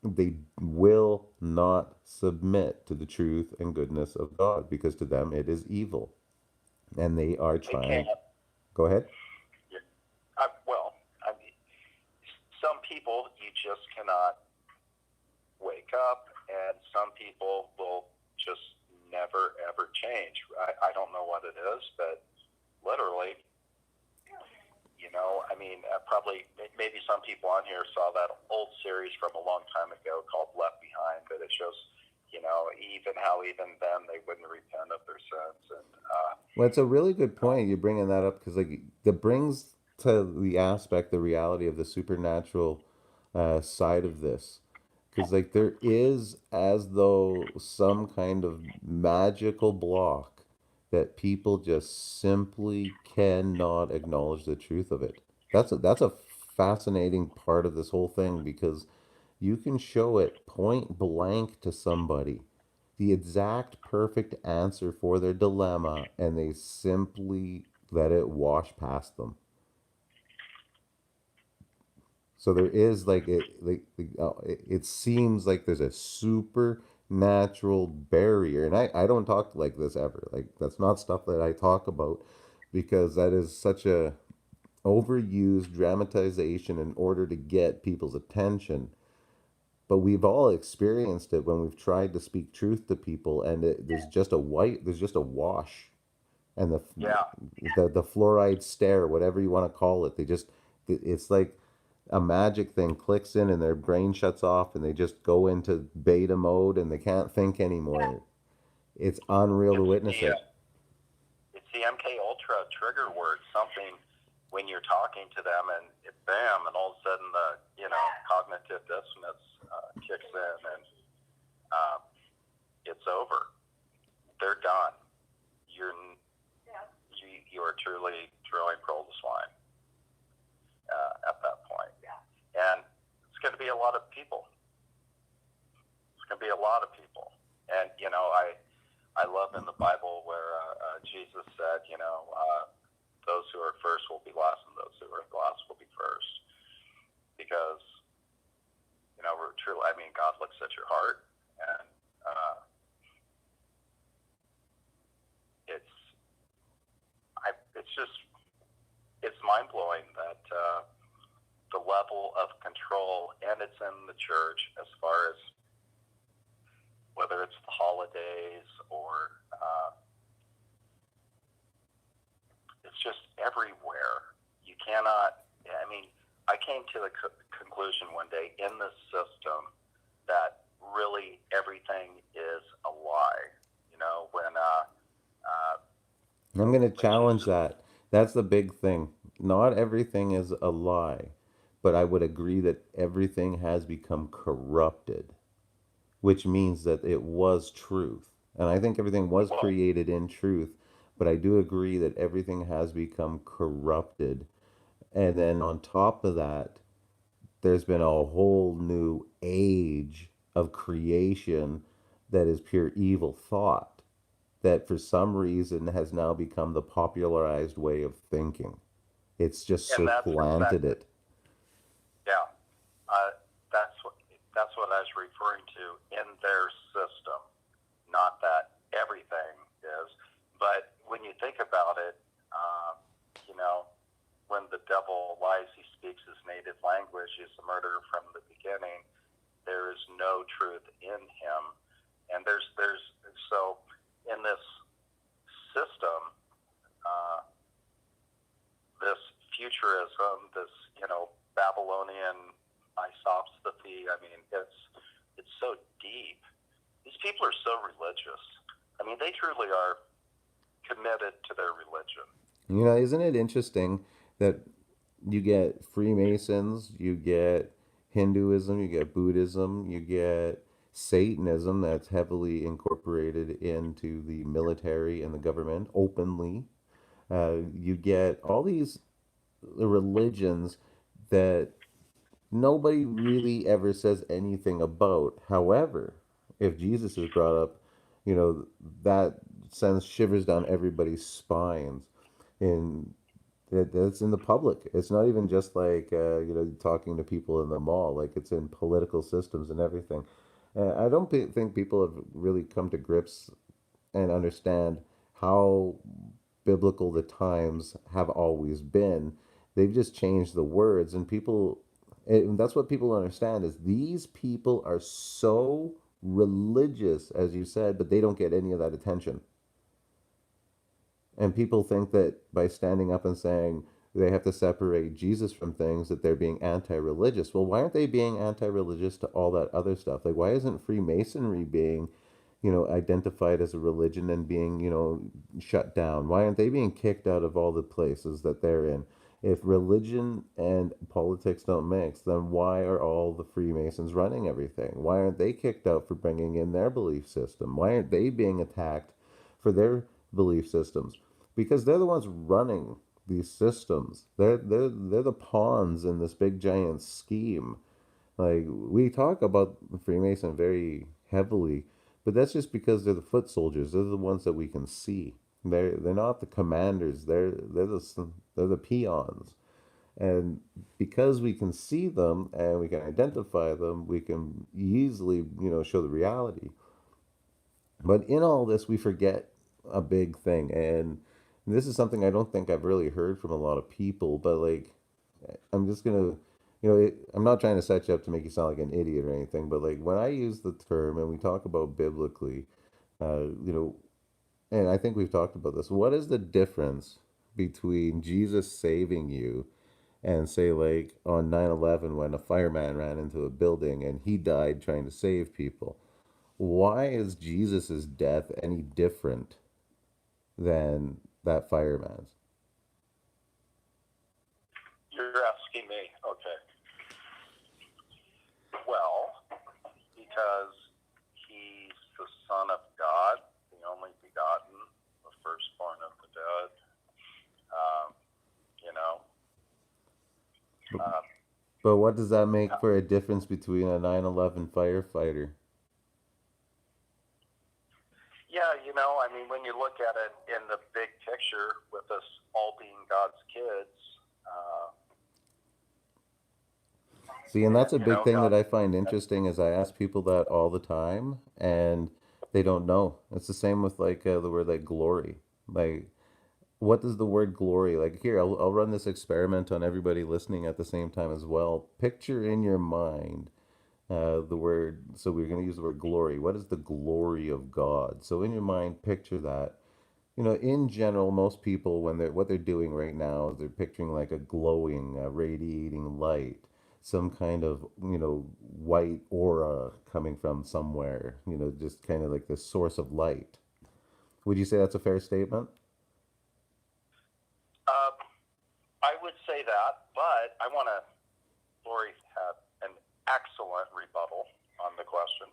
[SPEAKER 1] they will not submit to the truth and goodness of God because to them it is evil. And they are
[SPEAKER 2] They can't.
[SPEAKER 1] trying. Go ahead.
[SPEAKER 2] Well, some people you just cannot wake up, and some people will just never ever change. I don't know what it is, but literally, probably maybe some people on here saw that old series from a long time ago called Left Behind, but it shows, even then they wouldn't repent of their sins. And
[SPEAKER 1] Well, it's a really good point you bringing that up because like that brings to the aspect, the reality of the supernatural side of this. Because, like, there is as though some kind of magical block that people just simply cannot acknowledge the truth of it. That's a fascinating part of this whole thing because you can show it point blank to somebody the exact perfect answer for their dilemma and they simply let it wash past them. So there is it seems like there's a supernatural barrier, and I don't talk like this ever. Like that's not stuff that I talk about because that is such a overused dramatization in order to get people's attention. But we've all experienced it when we've tried to speak truth to people, and there's just a wash, and
[SPEAKER 2] Yeah,
[SPEAKER 1] the fluoride stare, whatever you want to call it, it's like a magic thing clicks in and their brain shuts off and they just go into beta mode and they can't think anymore. It's unreal to
[SPEAKER 2] it's
[SPEAKER 1] witness
[SPEAKER 2] the
[SPEAKER 1] it.
[SPEAKER 2] it's the MK Ultra trigger word. Something when you're talking to them, and it, bam, and all of a sudden the cognitive dissonance kicks in, and uh, it's over. They're done. You're you are truly throwing pearl to swine at that point. And it's going to be a lot of people. It's going to be a lot of people. And I love in the Bible where Jesus said, those who are first will be last, and those who are last will be first. Because we're truly, I mean, God looks at your heart, and it's it's just it's mind blowing that the level of control, and it's in the church as far as whether it's the holidays or it's just everywhere. You cannot. I mean, I came to the conclusion one day in this system that really everything is a lie.
[SPEAKER 1] I'm going to
[SPEAKER 2] When
[SPEAKER 1] challenge
[SPEAKER 2] Jesus,
[SPEAKER 1] that. That's the big thing. Not everything is a lie, but I would agree that everything has become corrupted, which means that it was truth. And I think everything was
[SPEAKER 2] well,
[SPEAKER 1] created in truth, but I do agree that everything has become corrupted. And then on top of that, there's been a whole new age of creation that is pure evil thought that for some reason has now become the popularized way of thinking. It's just
[SPEAKER 2] and that's
[SPEAKER 1] supplanted
[SPEAKER 2] exactly,
[SPEAKER 1] it.
[SPEAKER 2] yeah. Uh, that's what I was referring to in their system. Not that everything is, but when you think about it, uh, you know, when the devil lies, he speaks his native language. He's a murderer from the beginning. There is no truth in him, and there's so in this system, uh, this futurism, this Babylonian isopsophy. I mean, it's so deep. These people are so religious. I mean, they truly are committed to their religion.
[SPEAKER 1] Isn't it interesting that you get Freemasons, you get Hinduism, you get Buddhism, you get Satanism that's heavily incorporated into the military and the government openly. You get all these religions that nobody really ever says anything about. However, if Jesus is brought up, you know, that sends shivers down everybody's spines. And that's in the public. It's not even just like, talking to people in the mall, like it's in political systems and everything. I don't think people have really come to grips and understand how biblical the times have always been. They've just changed the words, and and that's what people understand is these people are so religious, as you said, but they don't get any of that attention. And people think that by standing up and saying they have to separate Jesus from things, that they're being anti-religious. Well, why aren't they being anti-religious to all that other stuff? Like, why isn't Freemasonry being, identified as a religion and being, shut down? Why aren't they being kicked out of all the places that they're in? If religion and politics don't mix, then why are all the Freemasons running everything? Why aren't they kicked out for bringing in their belief system? Why aren't they being attacked for their belief systems? Because they're the ones running these systems. They're the pawns in this big giant scheme. Like we talk about the Freemason very heavily, but that's just because they're the foot soldiers. They're the ones that we can see. They're not the commanders. They're the peons. And because we can see them and we can identify them, we can easily, show the reality. But in all this, we forget a big thing, and this is something I don't think I've really heard from a lot of people. But like, I'm just gonna, I'm not trying to set you up to make you sound like an idiot or anything. But like, when I use the term and we talk about biblically, you know, and I think we've talked about this. What is the difference between Jesus saving you and say like on 9/11 when a fireman ran into a building and he died trying to save people? Why is Jesus's death any different than that fireman's?
[SPEAKER 2] You're asking me, okay. Well, because he's the Son of God, the only begotten, the firstborn of the dead. Um, you know,
[SPEAKER 1] But,
[SPEAKER 2] uh,
[SPEAKER 1] but what does that make for a difference between a 9/11 firefighter?
[SPEAKER 2] yeah, I mean, when you look at it in the big picture, with us all being God's kids, uh,
[SPEAKER 1] See, and that's a big thing that
[SPEAKER 2] God,
[SPEAKER 1] I find interesting is I ask people that all the time and they don't know. It's the same with like the word like glory. Like, what does the word glory like? Here, I'll run this experiment on everybody listening at the same time as well. Picture in your mind the word, so we're going to use the word glory. What is the glory of God? So in your mind, picture that. In general, most people, when they're what they're doing right now is they're picturing like a glowing, radiating light, some kind of, white aura coming from somewhere, just kind of like this source of light. Would you say that's a fair statement?
[SPEAKER 2] uh, I would say that, but I want to. Lori had an excellent rebuttal on the question,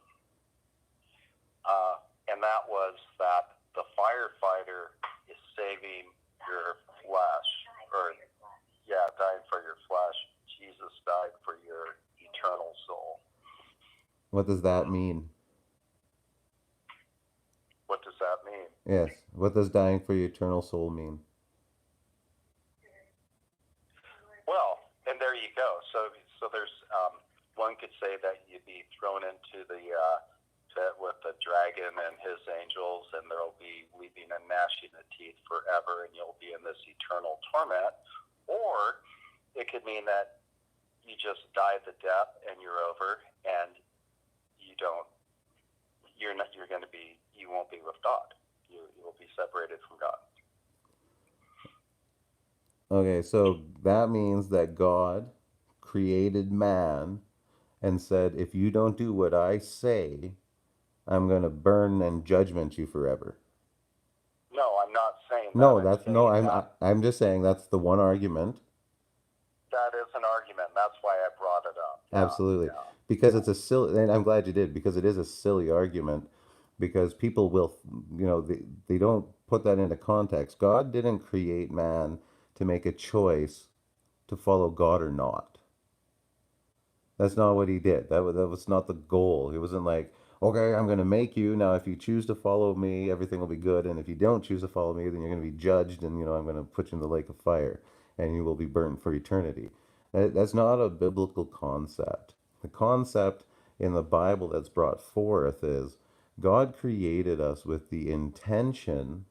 [SPEAKER 2] and that was that the firefighter is saving your flesh, or yeah, dying for your flesh. Jesus died for your eternal soul.
[SPEAKER 1] What does that mean?
[SPEAKER 2] What does that mean?
[SPEAKER 1] Yes. What does dying for your eternal soul mean?
[SPEAKER 2] Well, and there you go. So there's one could say that you'd be thrown into the pit with the dragon and his angels, and there'll be weeping and gnashing of teeth forever, and you'll be in this eternal torment. Or it could mean that you just die the death and you're over, and you don't. You're not. You're going to be. You won't be with God. You will be separated from God.
[SPEAKER 1] Okay, so that means that God created man and said, if you don't do what I say, I'm going to burn and judgment you forever.
[SPEAKER 2] No, I'm not saying that.
[SPEAKER 1] No,
[SPEAKER 2] I'm
[SPEAKER 1] that's no,
[SPEAKER 2] saying
[SPEAKER 1] I'm
[SPEAKER 2] that
[SPEAKER 1] I'm just saying that's the one argument.
[SPEAKER 2] that is an argument. That's why I brought it up. Yeah,
[SPEAKER 1] Absolutely.
[SPEAKER 2] yeah.
[SPEAKER 1] Because it's a silly, and I'm glad you did, because it is a silly argument, because people will, they don't put that into context. God didn't create man to make a choice to follow God or not. That's not what he did. That was not the goal. He wasn't like, okay, I'm going to make you. Now, if you choose to follow me, everything will be good. And if you don't choose to follow me, then you're going to be judged. And, I'm going to put you in the lake of fire and you will be burnt for eternity. That's not a biblical concept. The concept in the Bible that's brought forth is God created us with the intention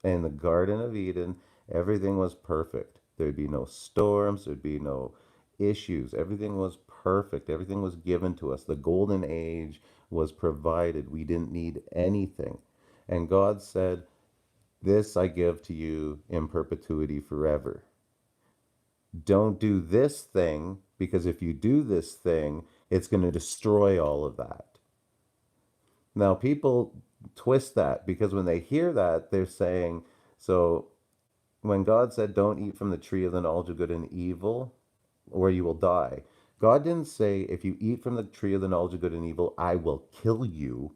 [SPEAKER 1] in the Garden of Eden, everything was perfect. There'd be no storms, there'd be no issues. Everything was perfect. Everything was given to us. The golden age was provided. We didn't need anything. And God said, this I give to you in perpetuity forever. Don't do this thing, because if you do this thing, it's going to destroy all of that. Now, people twist that because when they hear that, they're saying, so when God said, "Don't eat from the tree of the knowledge of good and evil, or you will die," God didn't say, "If you eat from the tree of the knowledge of good and evil, I will kill you."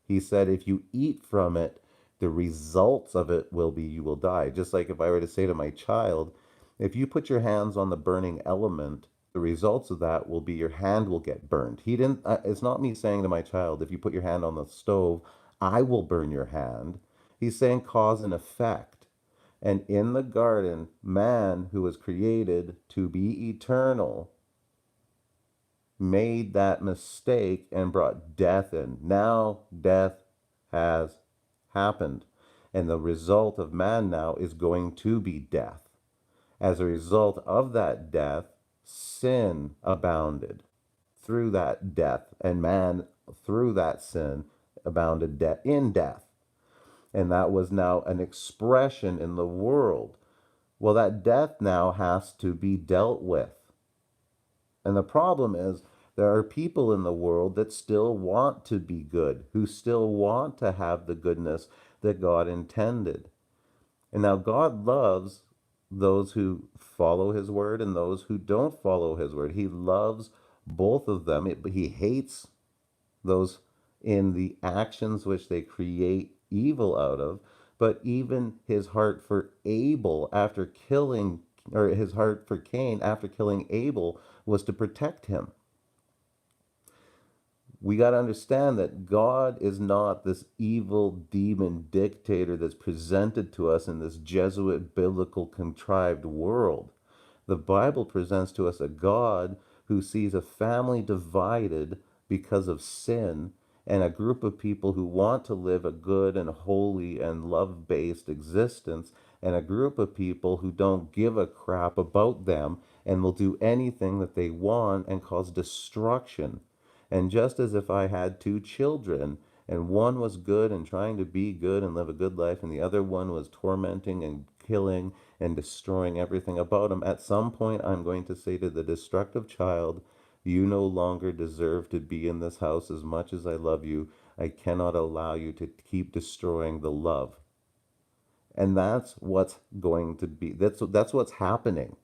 [SPEAKER 1] He said, "If you eat from it, the results of it will be you will die." Just like if I were to say to my child, "If you put your hands on the burning element, the results of that will be your hand will get burned." He didn't, it's not me saying to my child, "If you put your hand on the stove, I will burn your hand." He's saying cause and effect. And in the garden, man, who was created to be eternal, made that mistake and brought death in. Now death has happened. And the result of man now is going to be death. As a result of that death, sin abounded through that death, and man, through that sin, abounded in death. And that was now an expression in the world. Well, that death now has to be dealt with. And the problem is, there are people in the world that still want to be good, who still want to have the goodness that God intended. And now God loves those who follow his word and those who don't follow his word. He loves both of them, but he hates those in the actions which they create evil out of. But even his heart for Abel after killing, or his heart for Cain after killing Abel, was to protect him. We got to understand that God is not this evil demon dictator that's presented to us in this Jesuit biblical contrived world. The Bible presents to us a God who sees a family divided because of sin and a group of people who want to live a good and holy and love based existence, and a group of people who don't give a crap about them and will do anything that they want and cause destruction. And just as if I had two children, and one was good and trying to be good and live a good life, and the other one was tormenting and killing and destroying everything about him, at some point I'm going to say to the destructive child, "You no longer deserve to be in this house as much as I love you. I cannot allow you to keep destroying the love." And that's what's going to be. That's what's happening.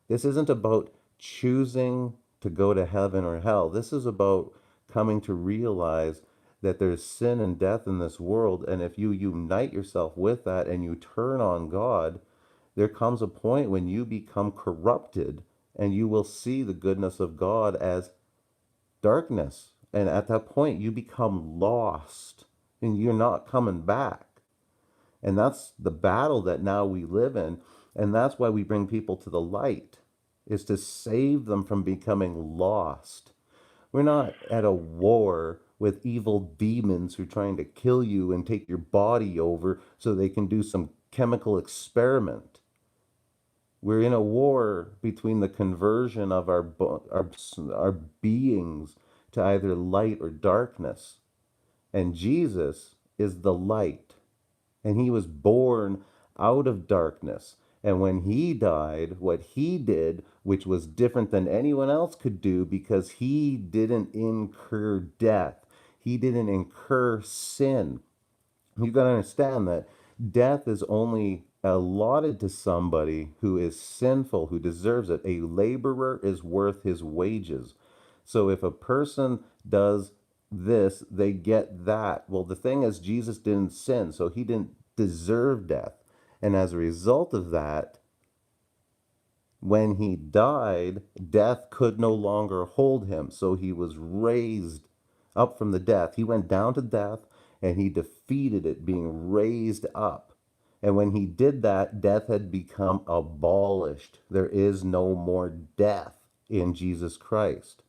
[SPEAKER 1] This isn't about choosing to go to heaven or hell. This is about coming to realize that there's sin and death in this world. And if you unite yourself with that and you turn on God, there comes a point when you become corrupted and you will see the goodness of God as darkness. And at that point, you become lost and you're not coming back. And that's the battle that now we live in. And that's why we bring people to the light, is to save them from becoming lost. We're not at a war with evil demons who are trying to kill you and take your body over so they can do some chemical experiment. We're in a war between the conversion of our beings to either light or darkness. And Jesus is the light. And he was born out of darkness. And when he died, what he did, which was different than anyone else could do, because he didn't incur death, he didn't incur sin. You've got to understand that death is only allotted to somebody who is sinful, who deserves it. A laborer is worth his wages. So if a person does this, they get that. Well, the thing is, Jesus didn't sin, so he didn't deserve death. And as a result of that, when he died, death could no longer hold him. So he was raised up from the death. He went down to death and he defeated it, being raised up. And when he did that, death had become abolished. There is no more death in Jesus Christ.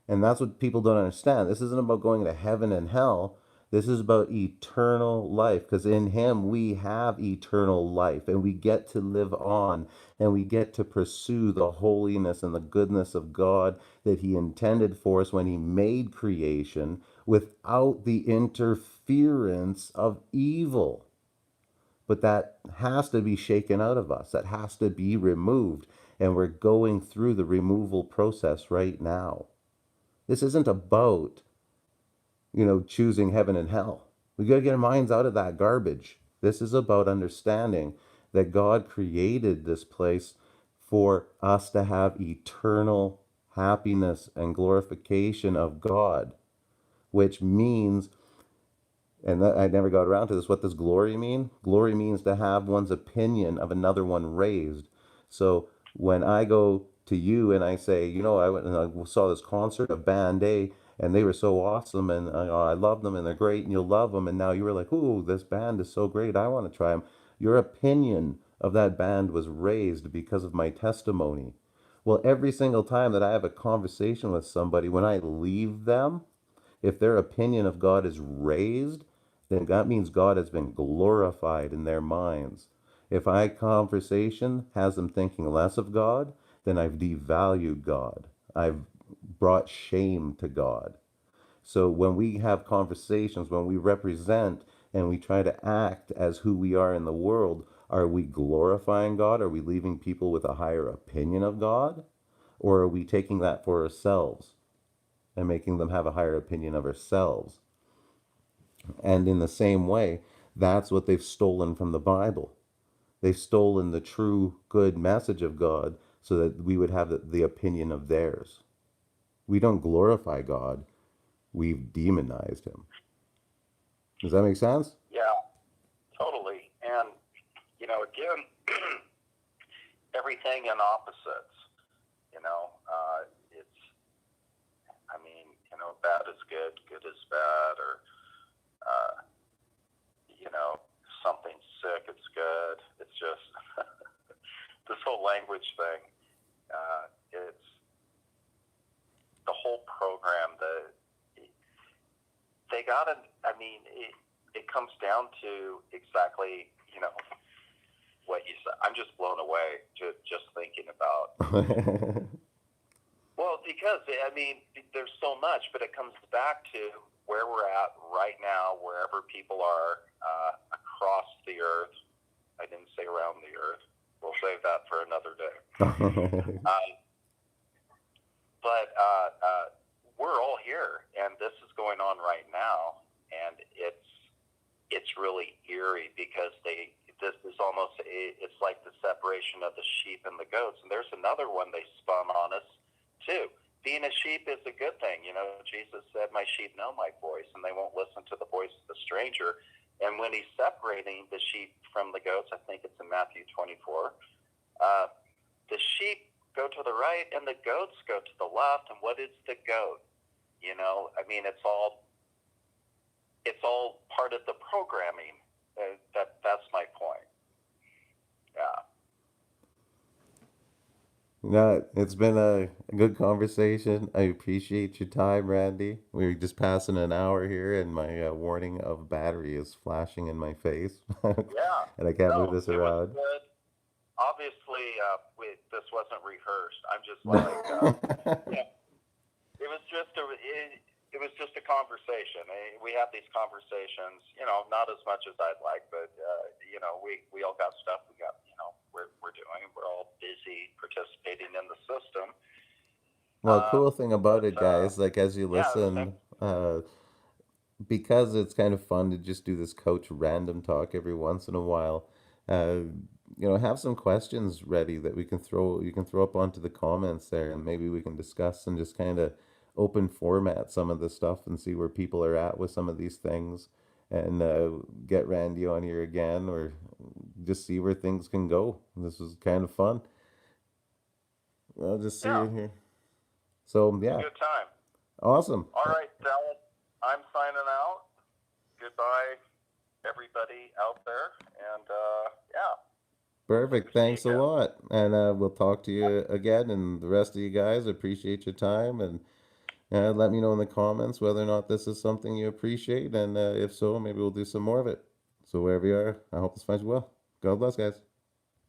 [SPEAKER 1] And that's what people don't understand. This isn't about going to heaven and hell. This is about eternal life, because in him we have eternal life and we get to live on and we get to pursue the holiness and the goodness of God that he intended for us when he made creation without the interference of evil. But that has to be shaken out of us. That has to be removed. And we're going through the removal process right now. This isn't about, choosing heaven and hell. We got to get our minds out of that garbage. This is about understanding that God created this place for us to have eternal happiness and glorification of God, which means, and I never got around to this, what does glory mean? Glory means to have one's opinion of another one raised. So when I go to you and I say, you know, I went and I saw this concert of Band A, and they were so awesome, and I love them, and they're great, and you'll love them, and now you were like, ooh, this band is so great, I want to try them. Your opinion of that band was raised because of my testimony. Well, every single time that I have a conversation with somebody, when I leave them, if their opinion of God is raised, then that means God has been glorified in their minds. If my conversation has them thinking less of God, then I've devalued God. I've brought shame to God. So when we have conversations, when we represent and we try to act as who we are in the world, are we glorifying God? Are we leaving people with a higher opinion of God? Or are we taking that for ourselves and making them have a higher opinion of ourselves? And in the same way, that's what they've stolen from the Bible. They've stolen the true good message of God so that we would have the opinion of theirs. We don't glorify God, we've demonized him. Does that make sense?
[SPEAKER 2] Yeah, totally. And, again, everything in opposites, it's, bad is good, good is bad, or, uh, something's sick, it's good. It's just this whole language thing. It's the whole program that they got to, it comes down to exactly, what you said. I'm just blown away just thinking about. Well, because, there's so much, but it comes back to where we're at right now, wherever people are across the earth. I didn't say around the earth. We'll save that for another day. But we're all here, and this is going on right now, and it's really eerie because this is almost it's like the separation of the sheep and the goats. And there's another one they spun on us too. Being a sheep is a good thing. Jesus said, "My sheep know my voice, and they won't listen to the voice of the stranger." And when he's separating the sheep from the goats, I think it's in Matthew 24, the sheep go to the right and the goats go to the left. And what is the goat? It's all part of the programming. That's my point. Yeah.
[SPEAKER 1] No, it's been a good conversation. I appreciate your time, Randy. We're just passing an hour here, and my warning of battery is flashing in my face,
[SPEAKER 2] Yeah.
[SPEAKER 1] and I can't move
[SPEAKER 2] No,
[SPEAKER 1] this
[SPEAKER 2] it was
[SPEAKER 1] around.
[SPEAKER 2] good. Obviously, this wasn't rehearsed. I'm just like, yeah. It was just a conversation. We have these conversations, not as much as I'd like, but we all got stuff we got, we're doing. We're all busy participating in the system.
[SPEAKER 1] Well, cool thing about
[SPEAKER 2] But
[SPEAKER 1] it, guys, like as you
[SPEAKER 2] yeah, it was
[SPEAKER 1] listen, because it's kind of fun to just do this coach random talk every once in a while. Uh, have some questions ready that you can throw up onto the comments there, and maybe we can discuss and just kind of open format some of the stuff and see where people are at with some of these things, and get Randy on here again, or just see where things can go. This was kind of fun. I'll just see
[SPEAKER 2] yeah,
[SPEAKER 1] you here. So
[SPEAKER 2] it's a
[SPEAKER 1] yeah,
[SPEAKER 2] good time.
[SPEAKER 1] awesome.
[SPEAKER 2] All right, Dallas, I'm signing out. Goodbye, everybody out there, and yeah, hope to
[SPEAKER 1] Perfect.
[SPEAKER 2] see you
[SPEAKER 1] Thanks a
[SPEAKER 2] again.
[SPEAKER 1] lot. And we'll talk to you again. And the rest of you guys, appreciate your time. And let me know in the comments whether or not this is something you appreciate. And if so, maybe we'll do some more of it. So wherever you are, I hope this finds you well. God bless, guys.